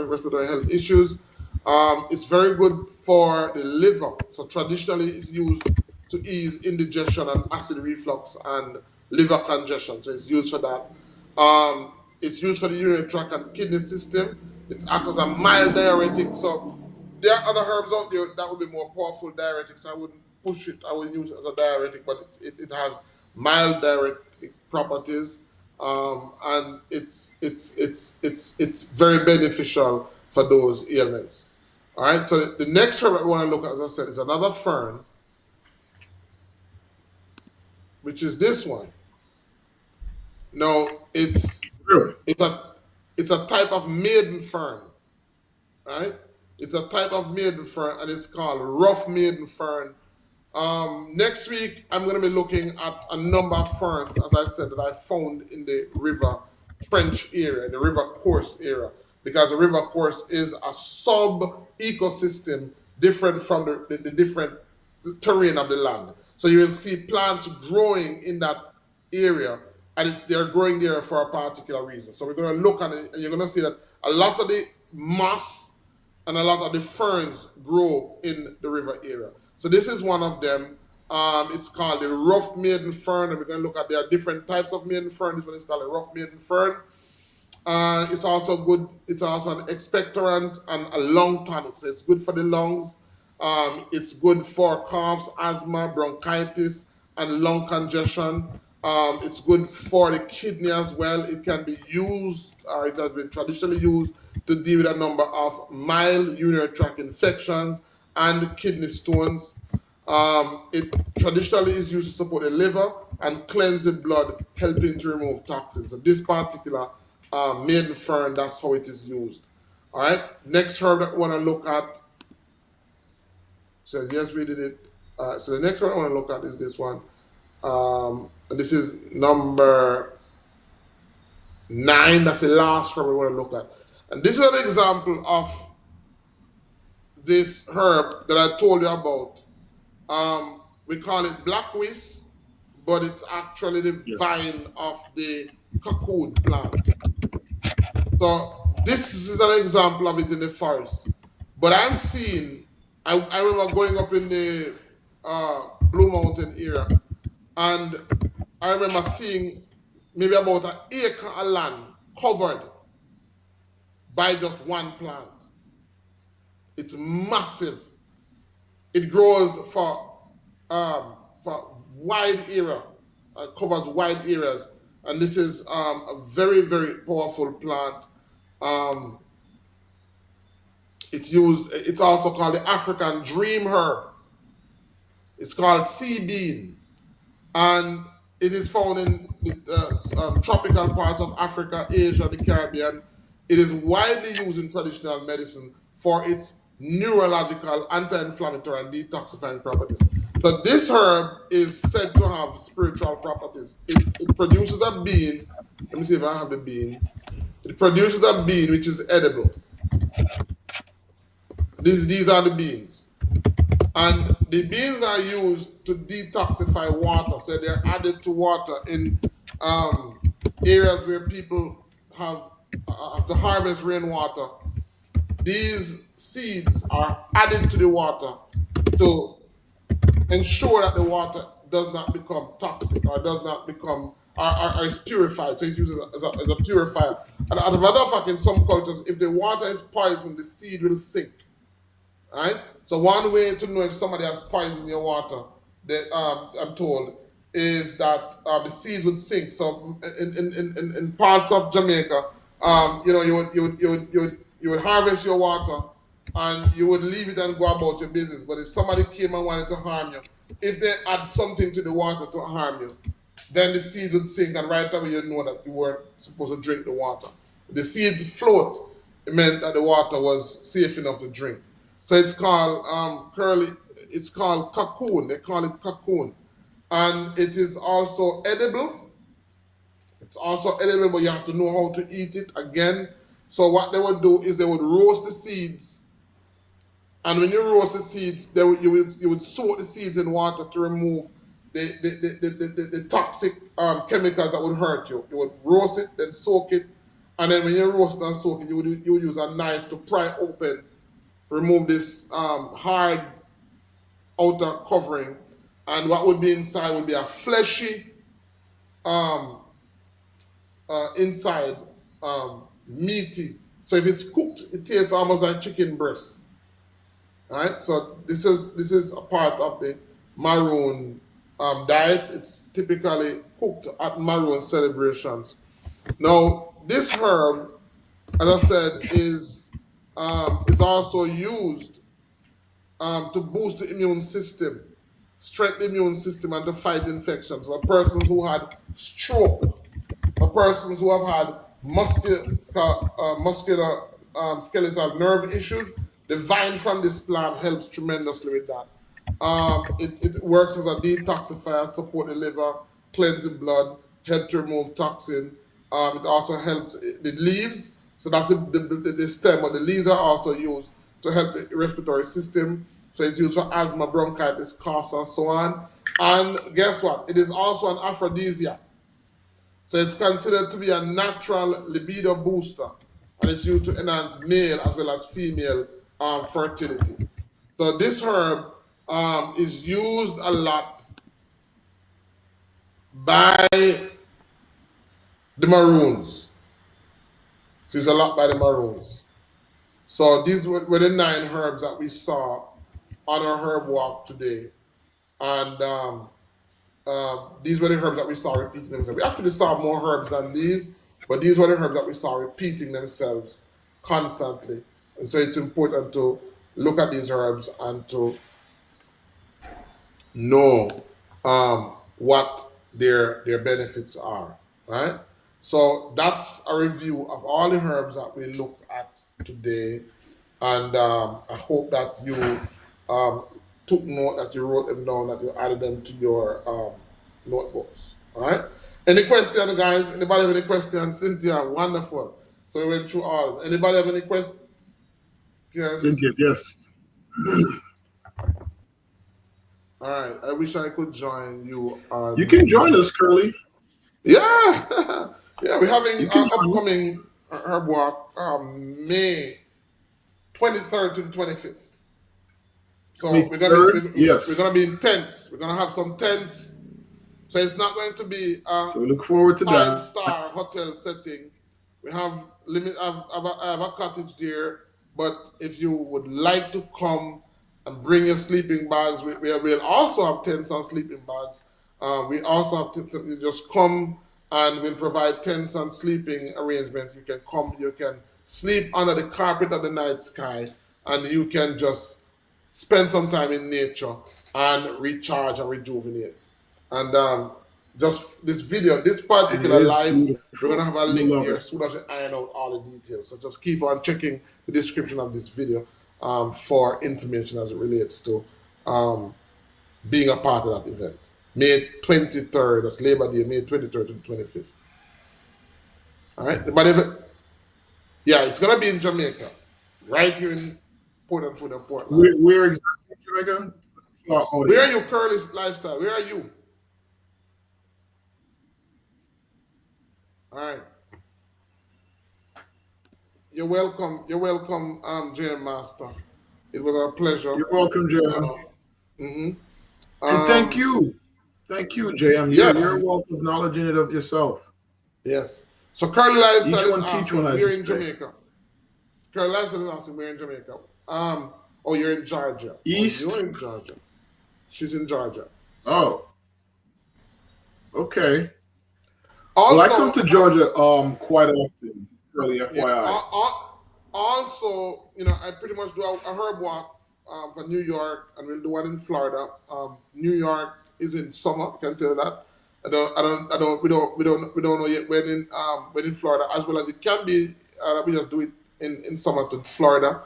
respiratory health issues. It's very good for the liver. So traditionally, it's used to ease indigestion and acid reflux and liver congestion. So it's used for that. It's used for the urinary tract and kidney system. It acts as a mild diuretic. So there are other herbs out there that would be more powerful diuretics. I wouldn't push it. I wouldn't use it as a diuretic, but it has mild diuretic properties, and it's very beneficial for those ailments. All right. So the next herb I want to look at, as I said, is another fern, which is this one. No, Really? it's a type of maiden fern, right? It's a type of maiden fern, and it's called rough maiden fern. Next week, I'm going to be looking at a number of ferns, as I said, that I found in the river trench area, the river course area, because the river course is a sub ecosystem different from the different terrain of the land. So you will see plants growing in that area, and they're growing there for a particular reason. So we're going to look at it, and you're going to see that a lot of the moss and a lot of the ferns grow in the river area. So this is one of them. It's called the rough maiden fern, and we're going to look at there are different types of maiden fern. This one is called a rough maiden fern. It's also good. It's also an expectorant and a lung tonic, so it's good for the lungs. It's good for coughs, asthma, bronchitis, and lung congestion. It's good for the kidney as well. It can be used, or it has been traditionally used to deal with a number of mild urinary tract infections and kidney stones. It traditionally is used to support the liver and cleanse the blood, helping to remove toxins. So this particular maiden fern, that's how it is used. All right. Next herb that we want to look at says yes, we did it. So the next herb I want to look at is this one. And this is number 9. That's the last herb we want to look at. And this is an example of this herb that I told you about. We call it black whisk, but it's actually the vine of the cocoon plant. So this is an example of it in the forest. But I've seen, I remember going up in the Blue Mountain area, and I remember seeing maybe about an acre of land covered by just one plant. It's massive. It grows for wide area, covers wide areas, and this is a very, very powerful plant. Um, it's also called the African dream herb. It's called sea bean, and it is found in tropical parts of Africa, Asia, the Caribbean. It is widely used in traditional medicine for its neurological, anti-inflammatory, and detoxifying properties. So this herb is said to have spiritual properties. It produces a bean. Let me see if I have the bean. It produces a bean which is edible. These are the beans. And the beans are used to detoxify water. So they're added to water in areas where people have to harvest rainwater. These seeds are added to the water to ensure that the water does not become toxic or does not become or is purified. So it's used as a purifier. And as a matter of fact, in some cultures, if the water is poisoned, the seed will sink. Right? So one way to know if somebody has poisoned your water, I'm told, is that the seeds would sink. So in parts of Jamaica, you would harvest your water and you would leave it and go about your business. But if somebody came and wanted to harm you, if they add something to the water to harm you, then the seeds would sink, and right away you know that you weren't supposed to drink the water. If the seeds float, it meant that the water was safe enough to drink. So it's called it's called cocoon. They call it cocoon. And it is also edible. It's also edible, but you have to know how to eat it again. So what they would do is they would roast the seeds. And when you roast the seeds, you would soak the seeds in water to remove the toxic chemicals that would hurt you. You would roast it, then soak it. And then when you roast it and soak it, you would use a knife to pry open, remove this hard outer covering, and what would be inside would be a fleshy inside, meaty. So if it's cooked, it tastes almost like chicken breast. Right? So this is a part of the Maroon diet. It's typically cooked at Maroon celebrations. Now this herb, as I said, is also used to boost the immune system, strengthen the immune system, and to fight infections. For persons who had stroke, for persons who have had muscular skeletal nerve issues, the vine from this plant helps tremendously with that. It works as a detoxifier, support the liver, cleanse the blood, help to remove toxin. It also helps the leaves. So that's the stem, but the leaves are also used to help the respiratory system. So it's used for asthma, bronchitis, coughs, and so on. And guess what? It is also an aphrodisiac. So it's considered to be a natural libido booster. And it's used to enhance male as well as female fertility. So this herb is used a lot by the Maroons. It's used a lot by the Maroons. So these were the 9 herbs that we saw on our herb walk today. And these were the herbs that we saw repeating themselves. We actually saw more herbs than these, but these were the herbs that we saw repeating themselves constantly. And so it's important to look at these herbs and to know what their benefits are, right? So that's a review of all the herbs that we looked at today. And I hope that you took note, that you wrote them down, that you added them to your notebooks. All right? Any questions, guys? Anybody have any questions? Cynthia, wonderful. So we went through all. Anybody have any questions? Yes. Cynthia, yes. All right. I wish I could join you. You can join us, Curly. Yeah. Yeah, we're having our upcoming herb walk May 23rd to the 25th. So we're gonna be in tents. We're gonna have some tents. So it's not going to be so we look forward to that 5-star hotel setting. We have I have a cottage there, but if you would like to come and bring your sleeping bags, we'll also have tents and sleeping bags. We also have you just come and we'll provide tents and sleeping arrangements. You can come, you can sleep under the carpet of the night sky, and you can just spend some time in nature and recharge and rejuvenate. And just this video, this And it particular is live, we're gonna beautiful. have a You link love here it. as soon as we iron out all the details. So just keep on checking the description of this video for information as it relates to being a part of that event. May 23rd, that's Labor Day, May 23rd to the 25th. All right, but yeah, it's gonna be in Jamaica, right here in Portland. Where exactly in Jamaica? For our Where are audience. you, Curly's Lifestyle? Where are you? All right. You're welcome, JM Master. It was our pleasure. You're welcome, JM. Mm-hmm. And thank you. Thank you, JM. You're Yes. a wealth of knowledge in it of yourself. Yes. So Curly Lifestyle Each is one teach asking, one, as we're you in say. Jamaica. Curly Lifestyle is asking, we're in Jamaica. Oh, you're in Georgia. East. Oh, you're in Georgia. She's in Georgia. Oh. Okay. Also, Well, I come to Georgia quite often, really, FYI. Yeah, also, I pretty much do a herb walk for New York, and we'll do one in Florida. New York is in summer. I can tell you that. We don't know yet when in Florida, as well as it can be. We just do it in summer to Florida.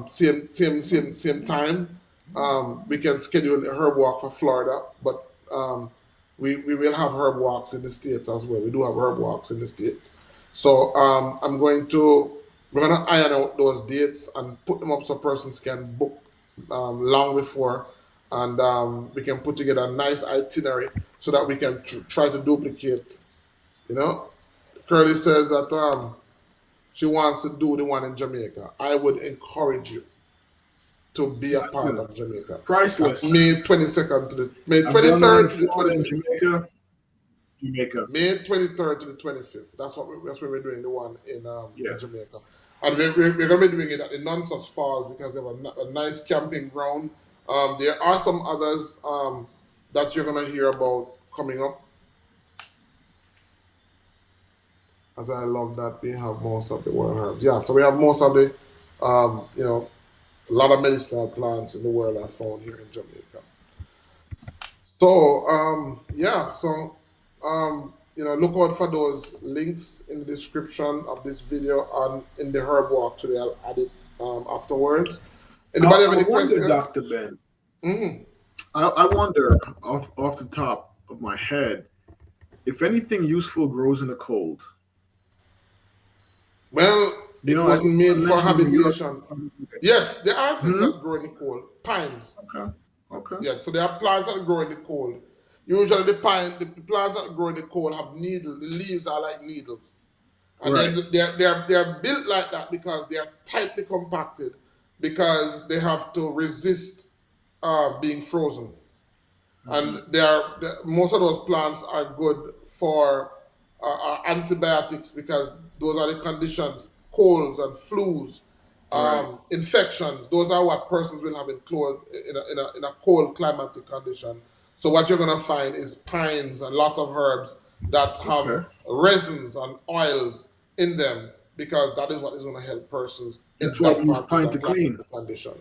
Same time. We can schedule a herb walk for Florida, but we will have herb walks in the States as well. We do have herb walks in the States. So we're gonna iron out those dates and put them up so persons can book long before, and we can put together a nice itinerary so that we can try to duplicate. Curly says that she wants to do the one in Jamaica. I would encourage you to be a part of Jamaica. Priceless. That's May 22nd to the May I've done one 23rd in to the Florida and 25th. Jamaica. May 23rd to the 25th. That's when we're doing the one in Yes. Jamaica. And we're going to be doing it at the Nonsuch Falls because they have a nice camping ground. There are some others that you're going to hear about coming up. As I love that we have most of the world herbs. Yeah, so we have most of the, a lot of medicinal plants in the world are found here in Jamaica. So, look out for those links in the description of this video and in the herb walk today. I'll add it afterwards. Anybody have any questions? Dr. Ben. Mm-hmm. I wonder off the top of my head if anything useful grows in the cold. Well, it wasn't made for habitation. Yes, there are things that grow in the cold. Pines. Okay. Yeah, so there are plants that grow in the cold. Usually the plants that grow in the cold have needles. The leaves are like needles. And they're built like that because they are tightly compacted because they have to resist being frozen. And most of those plants are good for antibiotics because those are the conditions, colds and flus, infections. Those are what persons will have in a cold climatic condition. So what you're going to find is pines and lots of herbs that have resins and oils in them because that is what is going to help persons in That's why that we use pine to clean. Condition.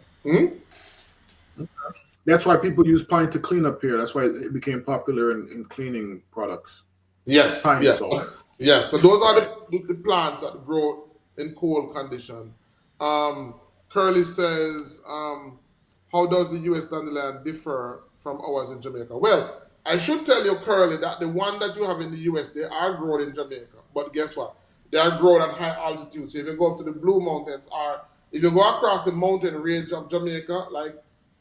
That's why people use pine to clean up here. That's why it became popular in cleaning products. Yes, pine salt. Yes. So those are the plants that grow in cold condition. Curly says, how does the U.S. dandelion differ from ours in Jamaica? Well, I should tell you, Curly, that the one that you have in the U.S., they are grown in Jamaica. But guess what? They are grown at high altitude. So if you go up to the Blue Mountains, or if you go across the mountain range of Jamaica,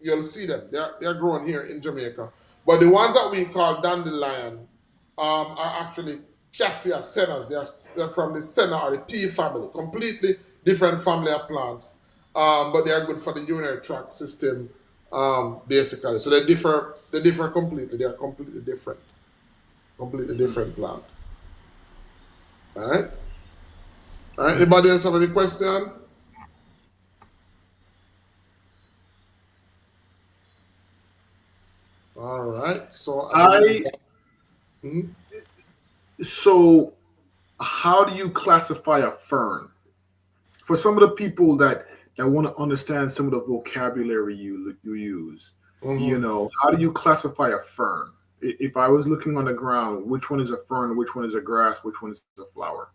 you'll see them. They're grown here in Jamaica. But the ones that we call dandelion are actually Cassia sennas. They're from the senna or the pea family. Completely different family of plants. But they are good for the urinary tract system, basically. So they differ completely. They are completely different. Completely different plant. All right. Anybody else have any question? All right. right? So I believe I that. Mhm. so how do you classify a fern? For some of the people that want to understand some of the vocabulary you use, Mhm. how do you classify a fern? If I was looking on the ground, which one is a fern, which one is a grass, which one is a flower?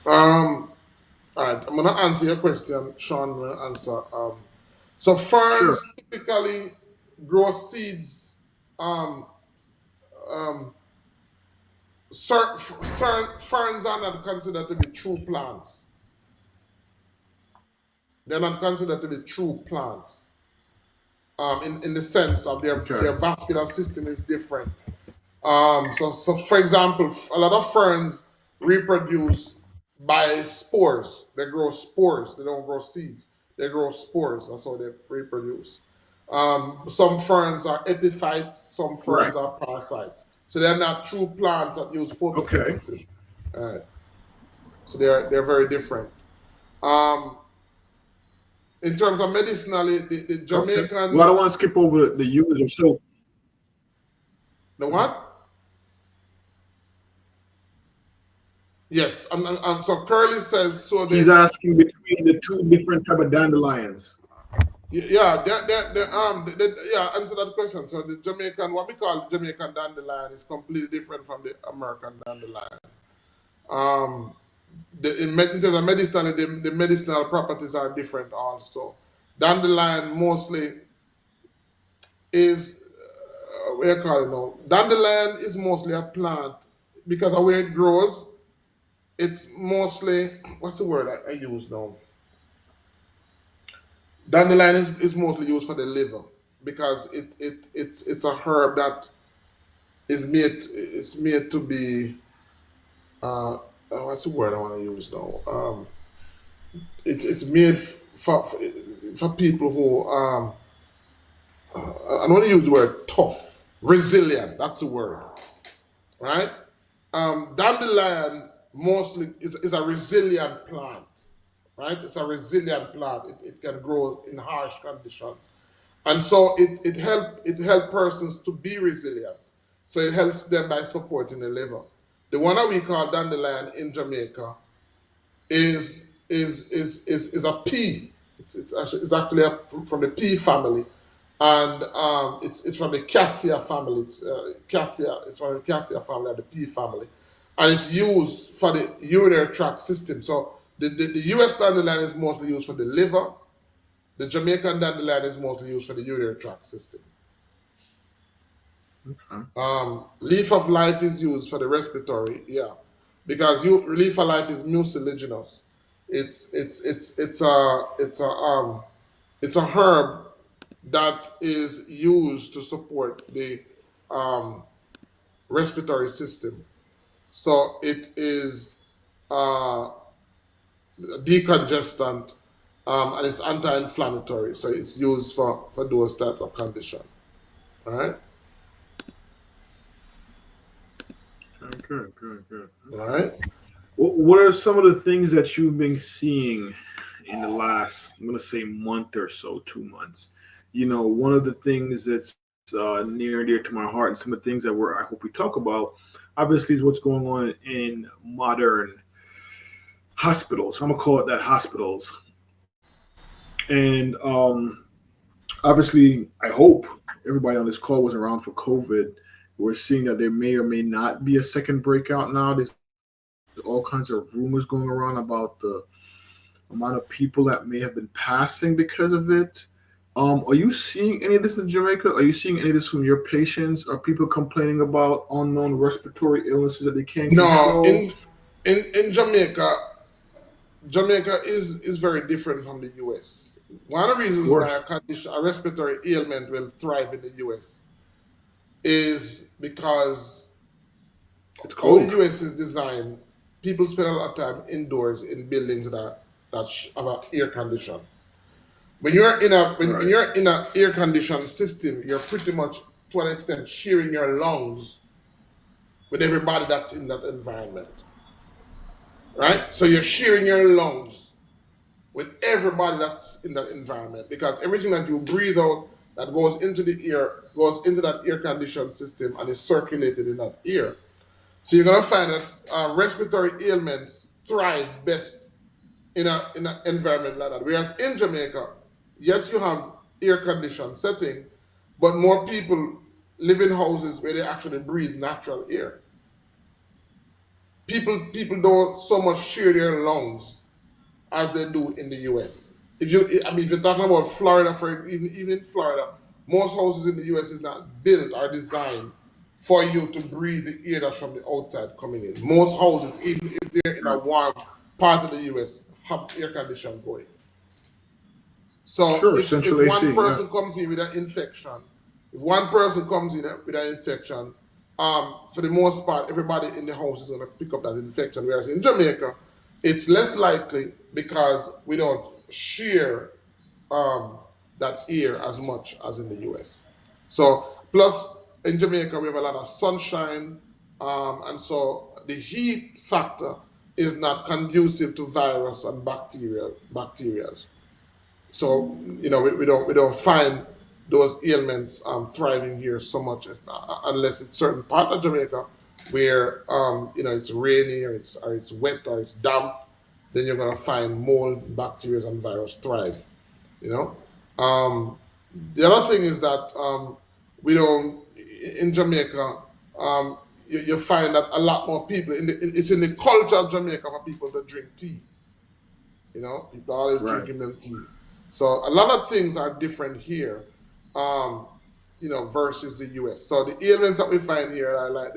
Um, all right, I'm gonna answer your question. Sean will answer. So Sure. ferns typically grow seeds. Um, um, ferns are not considered to be true plants. They're not considered to be true plants. In the sense of their Okay. vascular system is different. So for example, a lot of ferns reproduce by spores. They grow spores. They don't grow seeds. They grow spores. That's how they reproduce. Some ferns are epiphytes. Some Right. ferns are parasites. So they're not true plants that use Okay. photosynthesis. Uh, so they're very different. Um, in terms of medicinally, the Okay. Well, I Jamaican, don't want to skip over the user. So the what? Yes, and so Curly says so. he's asking between the two different type of dandelions. Yeah, yeah, answer that question. So the Jamaican, what we call Jamaican dandelion, is completely different from the American dandelion. Um, in terms of medicinal, the medicinal properties are different also. Dandelion mostly is, what do you call it now? Dandelion is mostly a plant because of where it grows. It's mostly, what's the word I use now? Dandelion is mostly used for the liver because it's a herb that is made to be what's the word I want to use now? It's made for people who I don't want to use the word tough, resilient. That's the word, right? Dandelion mostly is a resilient plant, right? It's a resilient plant. It can grow in harsh conditions. And so it help persons to be resilient. So it helps them by supporting the liver. The one that we call dandelion in Jamaica is a pea. It's actually from the pea family, and it's from the cassia family. It's from the cassia family, the pea family, and it's used for the urinary tract system. So the U.S. dandelion is mostly used for the liver. The Jamaican dandelion is mostly used for the urinary tract system. Okay. Leaf of life is used for the respiratory, yeah, because leaf of life is mucilaginous. It's a herb that is used to support the um, respiratory system. So it is uh, decongestant, and it's anti-inflammatory. So it's used for those type of condition. All right, Okay, good, good, good. all Okay. right. What are some of the things that you've been seeing in the last, I'm going to say, month or so, 2 months? One of the things that's near and dear to my heart, and some of the things that I hope we talk about, obviously, is what's going on in modern hospitals. I'm gonna call it that, hospitals, and obviously, I hope everybody on this call was around for COVID. We're seeing that there may or may not be a second breakout now. There's all kinds of rumors going around about the amount of people that may have been passing because of it. Are you seeing any of this in Jamaica? Are you seeing any of this from your patients? Are people complaining about unknown respiratory illnesses that they can't No, control? in Jamaica, Jamaica is very different from the US. One of the Of reasons why course, a respiratory ailment will thrive in the US is because it's how the cold. US is designed. People spend a lot of time indoors in buildings that have an air condition. When Right. you're in an air conditioned system, you're pretty much to an extent sharing your lungs with everybody that's in that environment, right? So you're sharing your lungs with everybody that's in that environment because everything that you breathe out that goes into the ear, goes into that ear conditioned system and is circulated in that ear. So you're gonna find that respiratory ailments thrive best in an environment like that. Whereas in Jamaica, yes, you have air conditioned setting, but more people live in houses where they actually breathe natural air. People don't so much share their lungs as they do in the US. If you're talking about Florida, for even in Florida, most houses in the US is not built or designed for you to breathe the air that's from the outside coming in. Most houses, even if they're in a warm part of the US, have air conditioning going. So Sure, if central one AC. Yeah. person comes in with an infection, if one person comes in with an infection, for the most part, everybody in the house is going to pick up that infection. Whereas in Jamaica, it's less likely because we don't share that air as much as in the US. So plus in Jamaica we have a lot of sunshine, and so the heat factor is not conducive to virus and bacterias. So we don't find those ailments thriving here so much unless it's certain part of Jamaica where it's rainy or it's wet or it's damp. Then you're gonna find mold, bacteria, and virus thrive. You know, um, the other thing is that we don't in Jamaica. You find that a lot more people it's in the culture of Jamaica for people to drink tea. People are always Right. drinking them tea. So a lot of things are different here, versus the US. So the ailments that we find here are like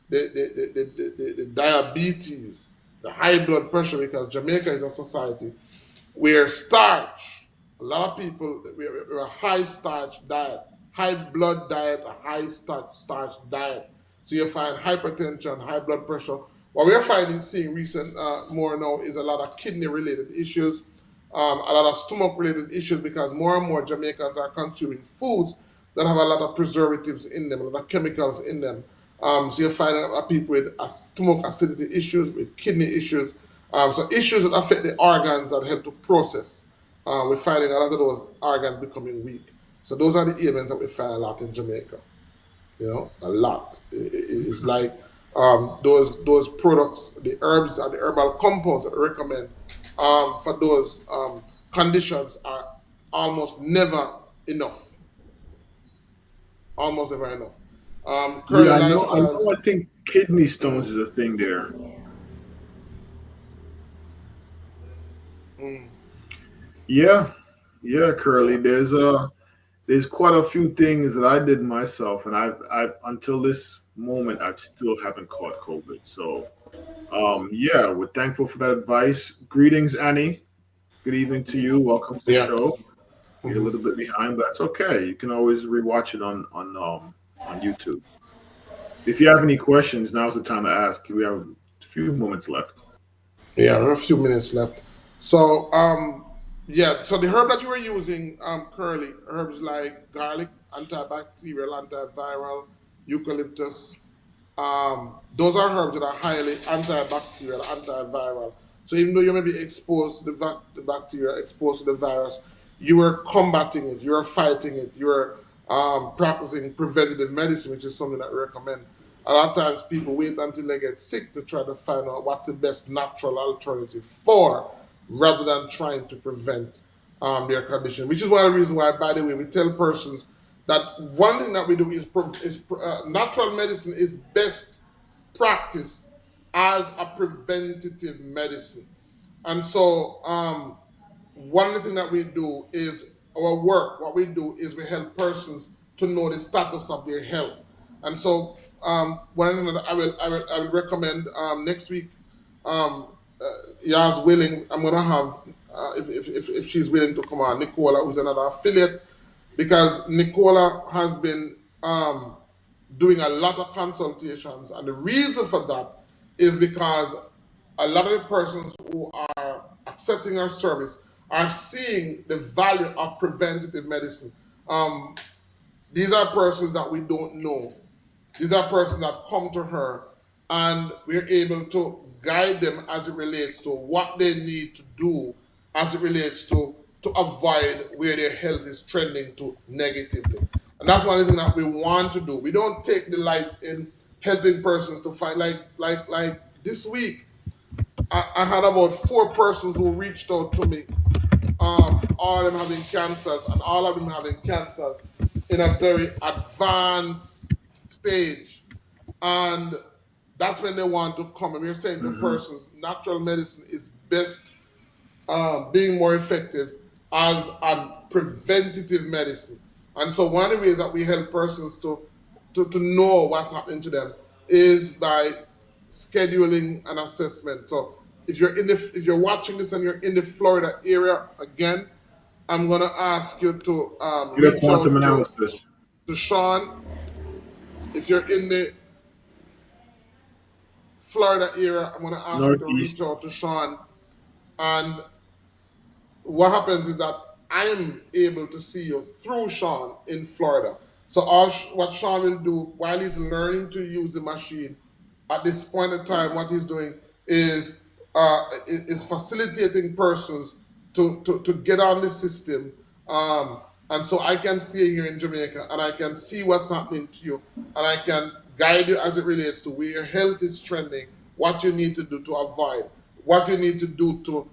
the diabetes, the high blood pressure, because Jamaica is a society where starch, a lot of people, we're a high starch diet, high blood diet, a high starch diet. So you find hypertension, high blood pressure. What we're seeing recent more now is a lot of kidney related issues, a lot of stomach related issues because more and more Jamaicans are consuming foods that have a lot of preservatives in them, a lot of chemicals in them. So you find a lot of people with stomach acidity issues, with kidney issues, so issues that affect the organs that help to process. We're finding a lot of those organs becoming weak. So those are the ailments that we find a lot in Jamaica. A lot. It's like those products, the herbs and the herbal compounds that I recommend for those conditions are almost never enough. Almost never enough. Curly Yeah, I know. I lifestyles. know. I think kidney stones is a thing there. Mm, Yeah, yeah, Curly. There's quite a few things that I did myself, and I've until this moment I've still haven't caught COVID. So yeah, we're thankful for that advice. Greetings, Annie. Good evening to you. Welcome to the yeah. show. You're a Mhm. little bit behind, but that's okay. You can always rewatch it on YouTube. If you have any questions, now's the time to ask. We have a few moments left. Yeah, we have a few minutes left. So, yeah, so the herb that you were using, Curly, herbs like garlic, antibacterial, antiviral, eucalyptus, those are herbs that are highly antibacterial, antiviral. So even though you may be exposed to the bacteria, exposed to the virus, you are combating it, you are fighting it, you are practicing preventative medicine, which is something that we recommend. A lot of times people wait until they get sick to try to find out what's the best natural alternative for, rather than trying to prevent their condition. Which is one of the reasons why, by the way, we tell persons that one thing that we do is natural medicine is best practiced as a preventative medicine. And so, one of the things that we do is our work. What we do is we help persons to know the status of their health. And so, one thing that I will recommend next week, um, Yas willing, I'm gonna have if she's willing to come on, Nicola, who's another affiliate, because Nicola has been doing a lot of consultations, and the reason for that is because a lot of the persons who are accepting our service are seeing the value of preventative medicine. Um, these are persons that we don't know. These are persons that come to her, and we're able to guide them as it relates to what they need to do, as it relates to to avoid where their health is trending to negatively. And that's one of the things that we want to do. We don't take delight in helping persons to find, like this week, I had about 4 persons who reached out to me, all of them having cancers, and all of them having cancers in a very advanced stage. And that's when they want to come. And we're saying to persons, natural medicine is best being more effective as a preventative medicine. And so one of the ways that we help persons to know what's happening to them is by scheduling an assessment. So if you're watching this and you're in the Florida area, again, I'm gonna ask you to reach out to Sean. If you're in the Florida area, I'm gonna ask you to reach out to Sean. And what happens is that I'm able to see you through Sean in Florida. So what Sean will do while he's learning to use the machine, at this point in time, what he's doing is facilitating persons to get on the system. And so I can stay here in Jamaica and I can see what's happening to you and I can guide you as it relates to where your health is trending, what you need to do to avoid, what you need to do to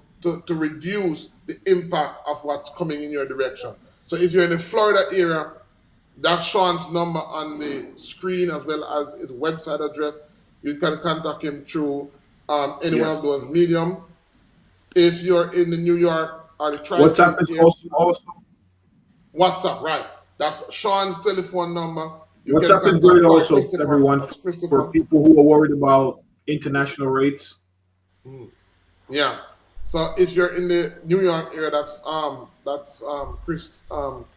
reduce the impact of what's coming in your direction. So if you're in the Florida area, that's Sean's number on the screen as well as his website address. You can contact him through any one of those medium. If you're in the New York or the WhatsApp is also. WhatsApp, right. That's Sean's telephone number. You WhatsApp is great also, everyone, for people who are worried about international rates. Yeah. So if you're in the New York area, that's Chris'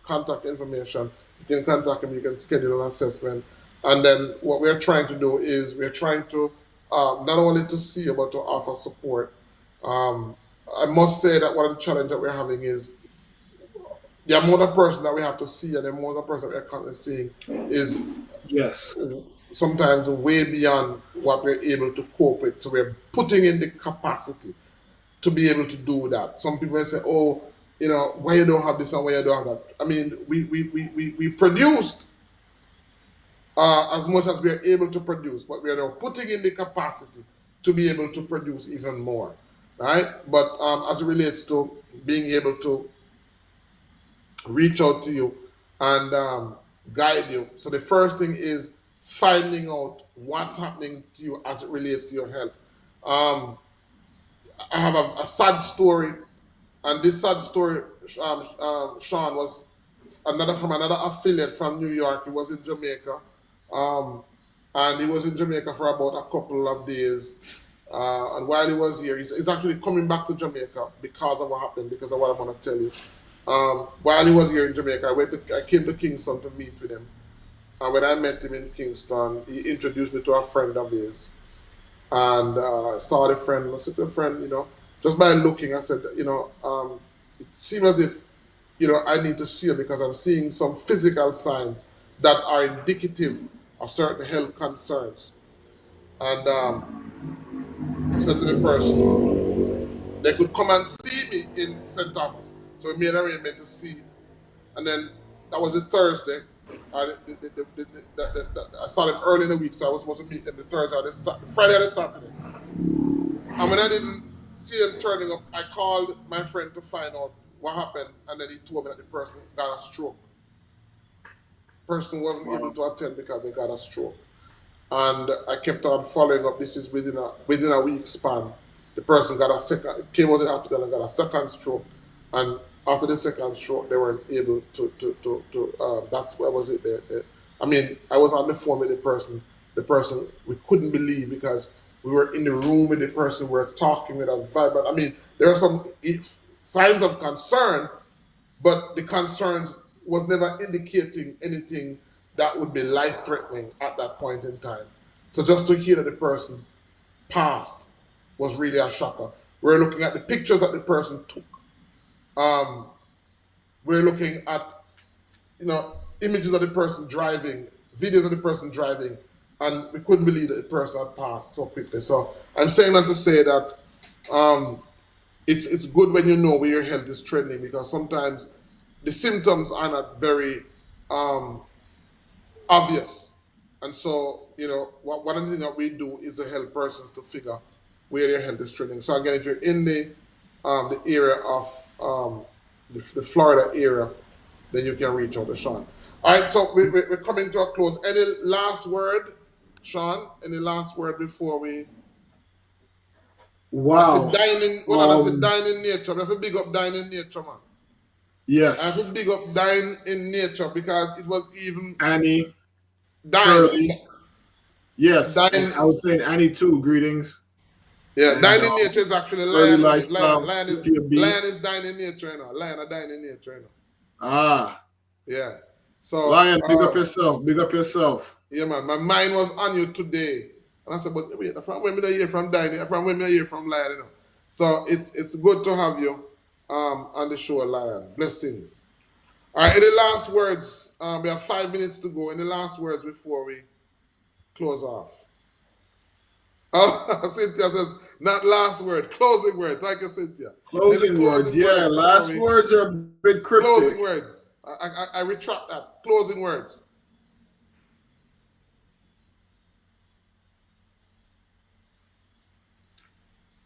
contact information. You can contact him. You can schedule an assessment. And then what we're trying to do is we're trying to not only to see you, but to offer support. I must say that one of the challenges that we're having is the amount of person that we have to see and the amount of person that we're currently seeing is sometimes way beyond what we're able to cope with. So we're putting in the capacity to be able to do that. Some people may say, oh, you know, why you don't have this and why you don't have that. I mean, we produced as much as we are able to produce, but we are now putting in the capacity to be able to produce even more, right? But as it relates to being able to reach out to you and guide you. So the first thing is finding out what's happening to you as it relates to your health. I have a sad story, and this sad story, Sean, was from another affiliate from New York. He was in Jamaica, and he was in Jamaica for about a couple of days. And while he was here, he's actually coming back to Jamaica because of what happened, because of what I'm going to tell you. While he was here in Jamaica, I came to Kingston to meet with him. And when I met him in Kingston, he introduced me to a friend of his. And I saw the friend, I said to the friend, you know, just by looking, I said, you know, it seems as if, you know, I need to see her because I'm seeing some physical signs that are indicative of certain health concerns. And I said to the person, they could come and see me in St. Thomas. So we made an arrangement to see. And then that was a Thursday. I saw them early in the week, so I was supposed to meet them the Thursday or the Friday or the Saturday. And when I didn't see them turning up, I called my friend to find out what happened, and then he told me that the person got a stroke. The person wasn't able to attend because they got a stroke. And I kept on following up. This is within a week span. The person came out of the hospital and got a second stroke. And after the second stroke, they weren't able to that's what was it there. I mean, I was on the phone with the person. The person, we couldn't believe because we were in the room with the person, we were talking with a vibrant. I mean, there are some signs of concern, but the concerns was never indicating anything that would be life-threatening at that point in time. So just to hear that the person passed was really a shocker. We're looking at the pictures that the person took. We're looking at, you know, images of the person driving, videos of the person driving, and we couldn't believe that the person had passed so quickly. So I'm saying that to say that it's good when you know where your health is trending, because sometimes the symptoms are not very um, obvious. And so, one of the things that we do is to help persons to figure where their health is trending. So again, if you're in the area of the Florida area, then you can reach out to Sean. All right, so we're coming to a close. Any last word, Sean? Any last word before we? I said Wow. dining. Well, I said dine in nature. I have to big up dine in nature, man. I have to Yes. big up dine in nature, because it was even Annie, dine. Shirley. Yes. And Dine. I would say Annie too. Greetings. Yeah, And dine in nature is actually Shirley lion, man. Lion. Lifestyle, Lion is Cynthia B. lion is dine in nature, Lion are dine in nature, Ah. Yeah. So Lion, big up yourself. Big up yourself. yeah, man. My mind was on you today, and I said, but wait, from when I hear from dining, from when I hear from Lion, So it's good to have you on the show, Lion. Blessings. All right. Any last words? We have 5 minutes to go. Any last words before we close off? Oh, Cynthia says, not last word, closing word. Thank you, Cynthia. Closing words. Yeah, last words are a bit cryptic. Closing words. I retract that. Closing words.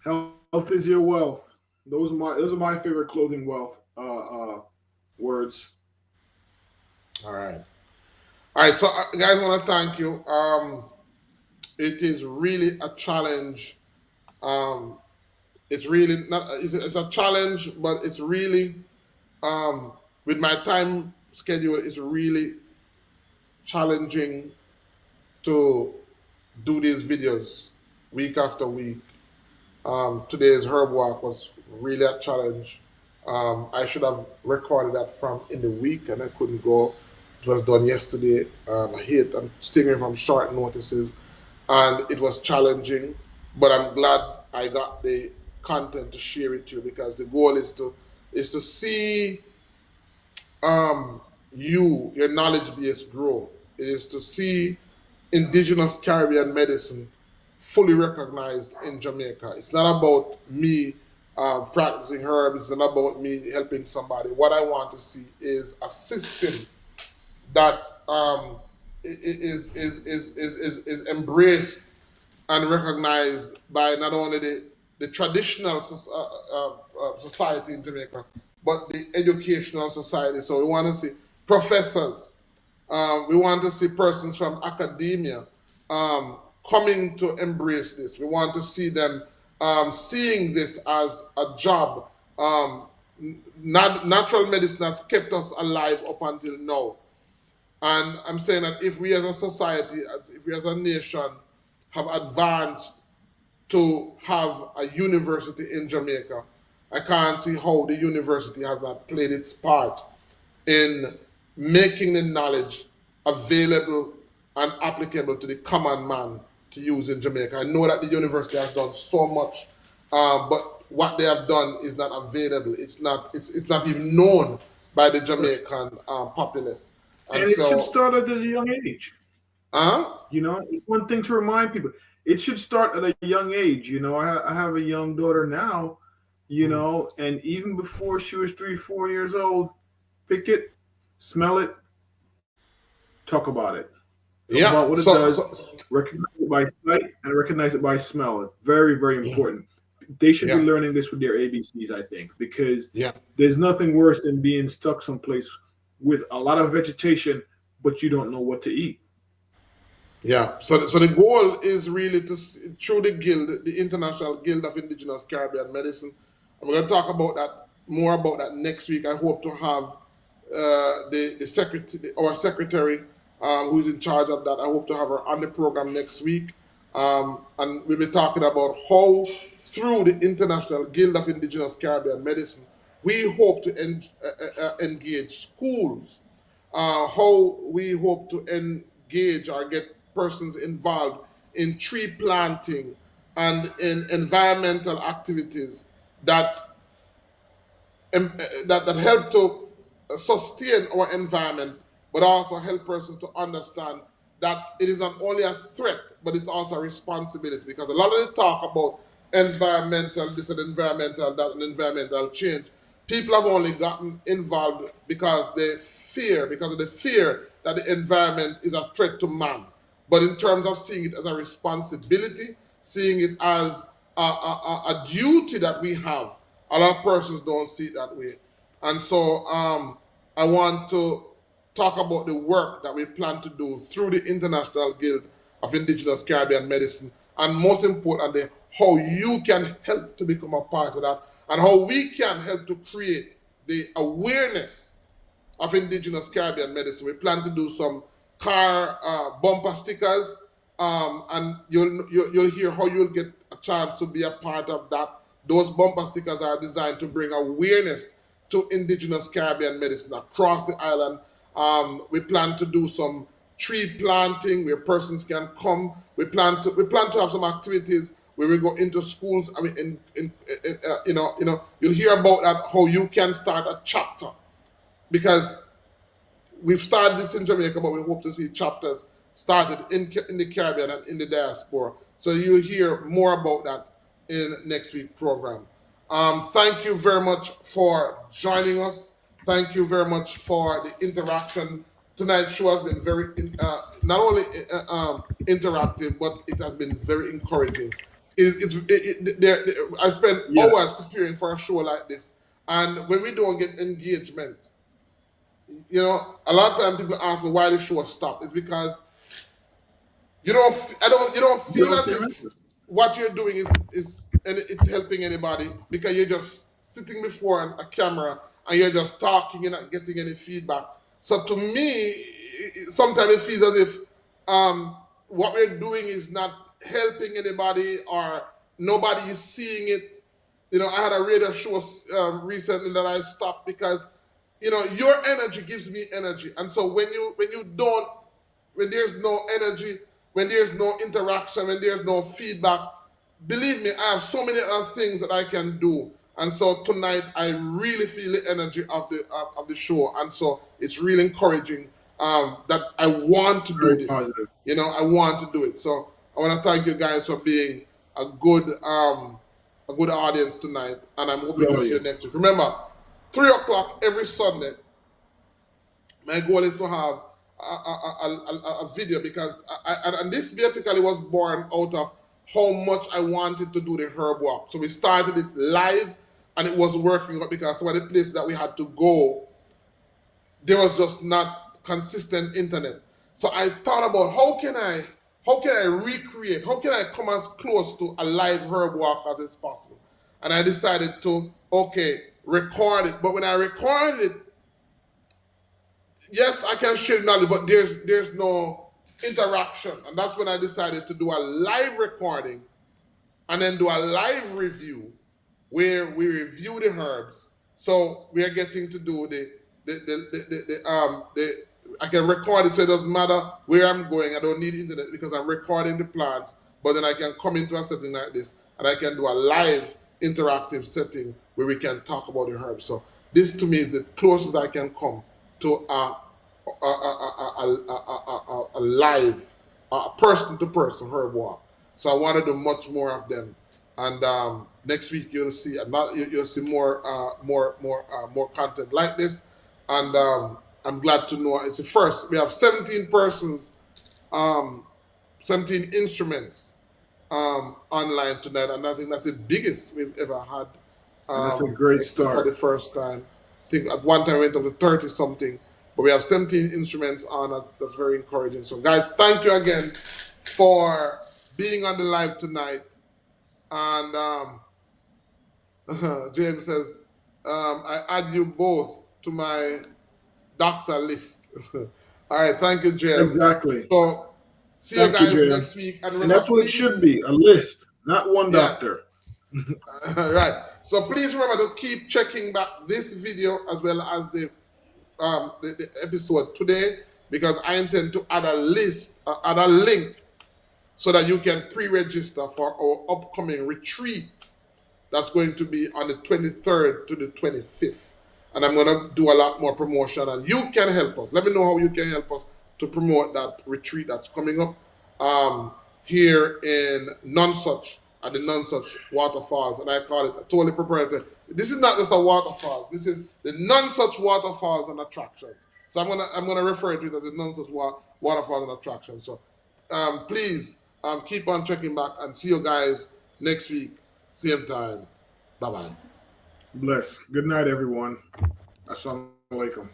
Health is your wealth. Those are my favorite clothing wealth words. All right. All right. So, guys, I want to thank you. It is really a challenge. It's really not. It's a challenge, but it's really with my time schedule. It's really challenging to do these videos week after week. Today's herb walk was really a challenge. I should have recorded that from in the week, and I couldn't go. It was done yesterday. I'm sticking from short notices, and it was challenging. But I'm glad I got the content to share it to you, because the goal is to see your knowledge base grow. It is to see indigenous Caribbean medicine fully recognized in Jamaica. It's not about me practicing herbs. It's not about me helping somebody. What I want to see is a system that is embraced and recognized by not only the traditional society in Jamaica, but the educational society. So we want to see professors. We want to see persons from academia coming to embrace this. We want to see them seeing this as a job. Natural medicine has kept us alive up until now. And I'm saying that if we as a society, if we as a nation have advanced to have a university in Jamaica, I can't see how the university has not played its part in making the knowledge available and applicable to the common man to use in Jamaica. I know that the university has done so much, but what they have done is not available. It's not even known by the Jamaican populace. And it should start at a young age. Huh? It's one thing to remind people. It should start at a young age. I have a young daughter now, and even before she was 3-4 years old, pick it, smell it, talk about it. Talk about what it does, recognize it by sight and recognize it by smell. It's very, very important. They should be learning this with their ABCs, I think, because there's nothing worse than being stuck someplace with a lot of vegetation, but you don't know what to eat. Yeah. So the goal is really to, through the guild, the International Guild of Indigenous Caribbean Medicine, and we're going to talk about that more about that next week. I hope to have our secretary, who's in charge of that. I hope to have her on the program next week, and we'll be talking about how, through the International Guild of Indigenous Caribbean Medicine, we hope to engage schools, how we hope to engage or get persons involved in tree planting and in environmental activities that help to sustain our environment, but also help persons to understand that it is not only a threat, but it's also a responsibility. Because a lot of the talk about environmental this and environmental that and environmental change. People have only gotten involved because of the fear that the environment is a threat to man. But in terms of seeing it as a responsibility, seeing it as a duty that we have, a lot of persons don't see it that way. And so I want to talk about the work that we plan to do through the International Guild of Indigenous Caribbean Medicine, and most importantly, how you can help to become a part of that, and how we can help to create the awareness of Indigenous Caribbean medicine. We plan to do some car bumper stickers, and you'll hear how you'll get a chance to be a part of that. Those bumper stickers are designed to bring awareness to Indigenous Caribbean medicine across the island. We plan to do some tree planting where persons can come. We plan to have some activities where we go into schools. I mean, you'll hear about that, how you can start a chapter, because we've started this in Jamaica, but we hope to see chapters started in the Caribbean and in the diaspora. So you'll hear more about that in next week's program. Thank you very much for joining us. Thank you very much for the interaction. Tonight's show has been very, not only interactive, but it has been very encouraging. I spent hours preparing for a show like this, and when we don't get engagement, you know, a lot of times people ask me why the show stopped. It's because you don't feel as if what you're doing is and it's helping anybody, because you're just sitting before a camera and you're just talking and not getting any feedback. So to me, sometimes it feels as if what we're doing is not helping anybody, or nobody is seeing it. You know, I had a radio show recently that I stopped because, you know, your energy gives me energy. And so when there's no energy, when there's no interaction, when there's no feedback, believe me, I have so many other things that I can do. And so tonight, I really feel the energy of the show. And so it's really encouraging that I want to do this. Positive. You know, I want to do it. So I want to thank you guys for being a good audience tonight. And I'm hoping to see you next week. Remember, 3 o'clock every Sunday, my goal is to have a video, because and this basically was born out of how much I wanted to do the herb walk. So we started it live, and it was working because some of the places that we had to go, there was just not consistent internet. So I thought about how can I recreate, how can I come as close to a live herb walk as is possible. And I decided to, record it. But when I recorded it, yes, I can share knowledge, but there's no interaction. And that's when I decided to do a live recording and then do a live review where we review the herbs. So we are getting to do I can record it, so it doesn't matter where I'm going. I don't need internet because I'm recording the plants, but then I can come into a setting like this and I can do a live interactive setting where we can talk about the herbs. So this to me is the closest I can come to a live, person-to-person herb walk. So I want to do much more of them, and next week you'll see more content like this. And I'm glad to know it's the first. We have 17 persons, 17 instruments online tonight, and I think that's the biggest we've ever had. That's a great start for the first time. I think at one time we went up to 30 something. But we have 17 instruments on. That's very encouraging. So, guys, thank you again for being on the live tonight. And James says, I add you both to my doctor list. All right, thank you, James. Exactly. So, see you guys next week. And that's what it should be, a list, not one doctor. Right. So, please remember to keep checking back this video as well as the episode today, because I intend to add a link so that you can pre-register for our upcoming retreat that's going to be on the 23rd to the 25th. And I'm going to do a lot more promotion, and you can help us. Let me know how you can help us to promote that retreat that's coming up here in Nonsuch at the Nonsuch Waterfalls, and I call it a totally proprietary. This is not just a waterfalls. This is the Nonsuch Waterfalls and Attractions. So I'm gonna refer to it as the Nonsuch Waterfalls and Attractions. So please keep on checking back, and see you guys next week, same time. Bye bye. Bless. Good night, everyone. Assalamu alaikum.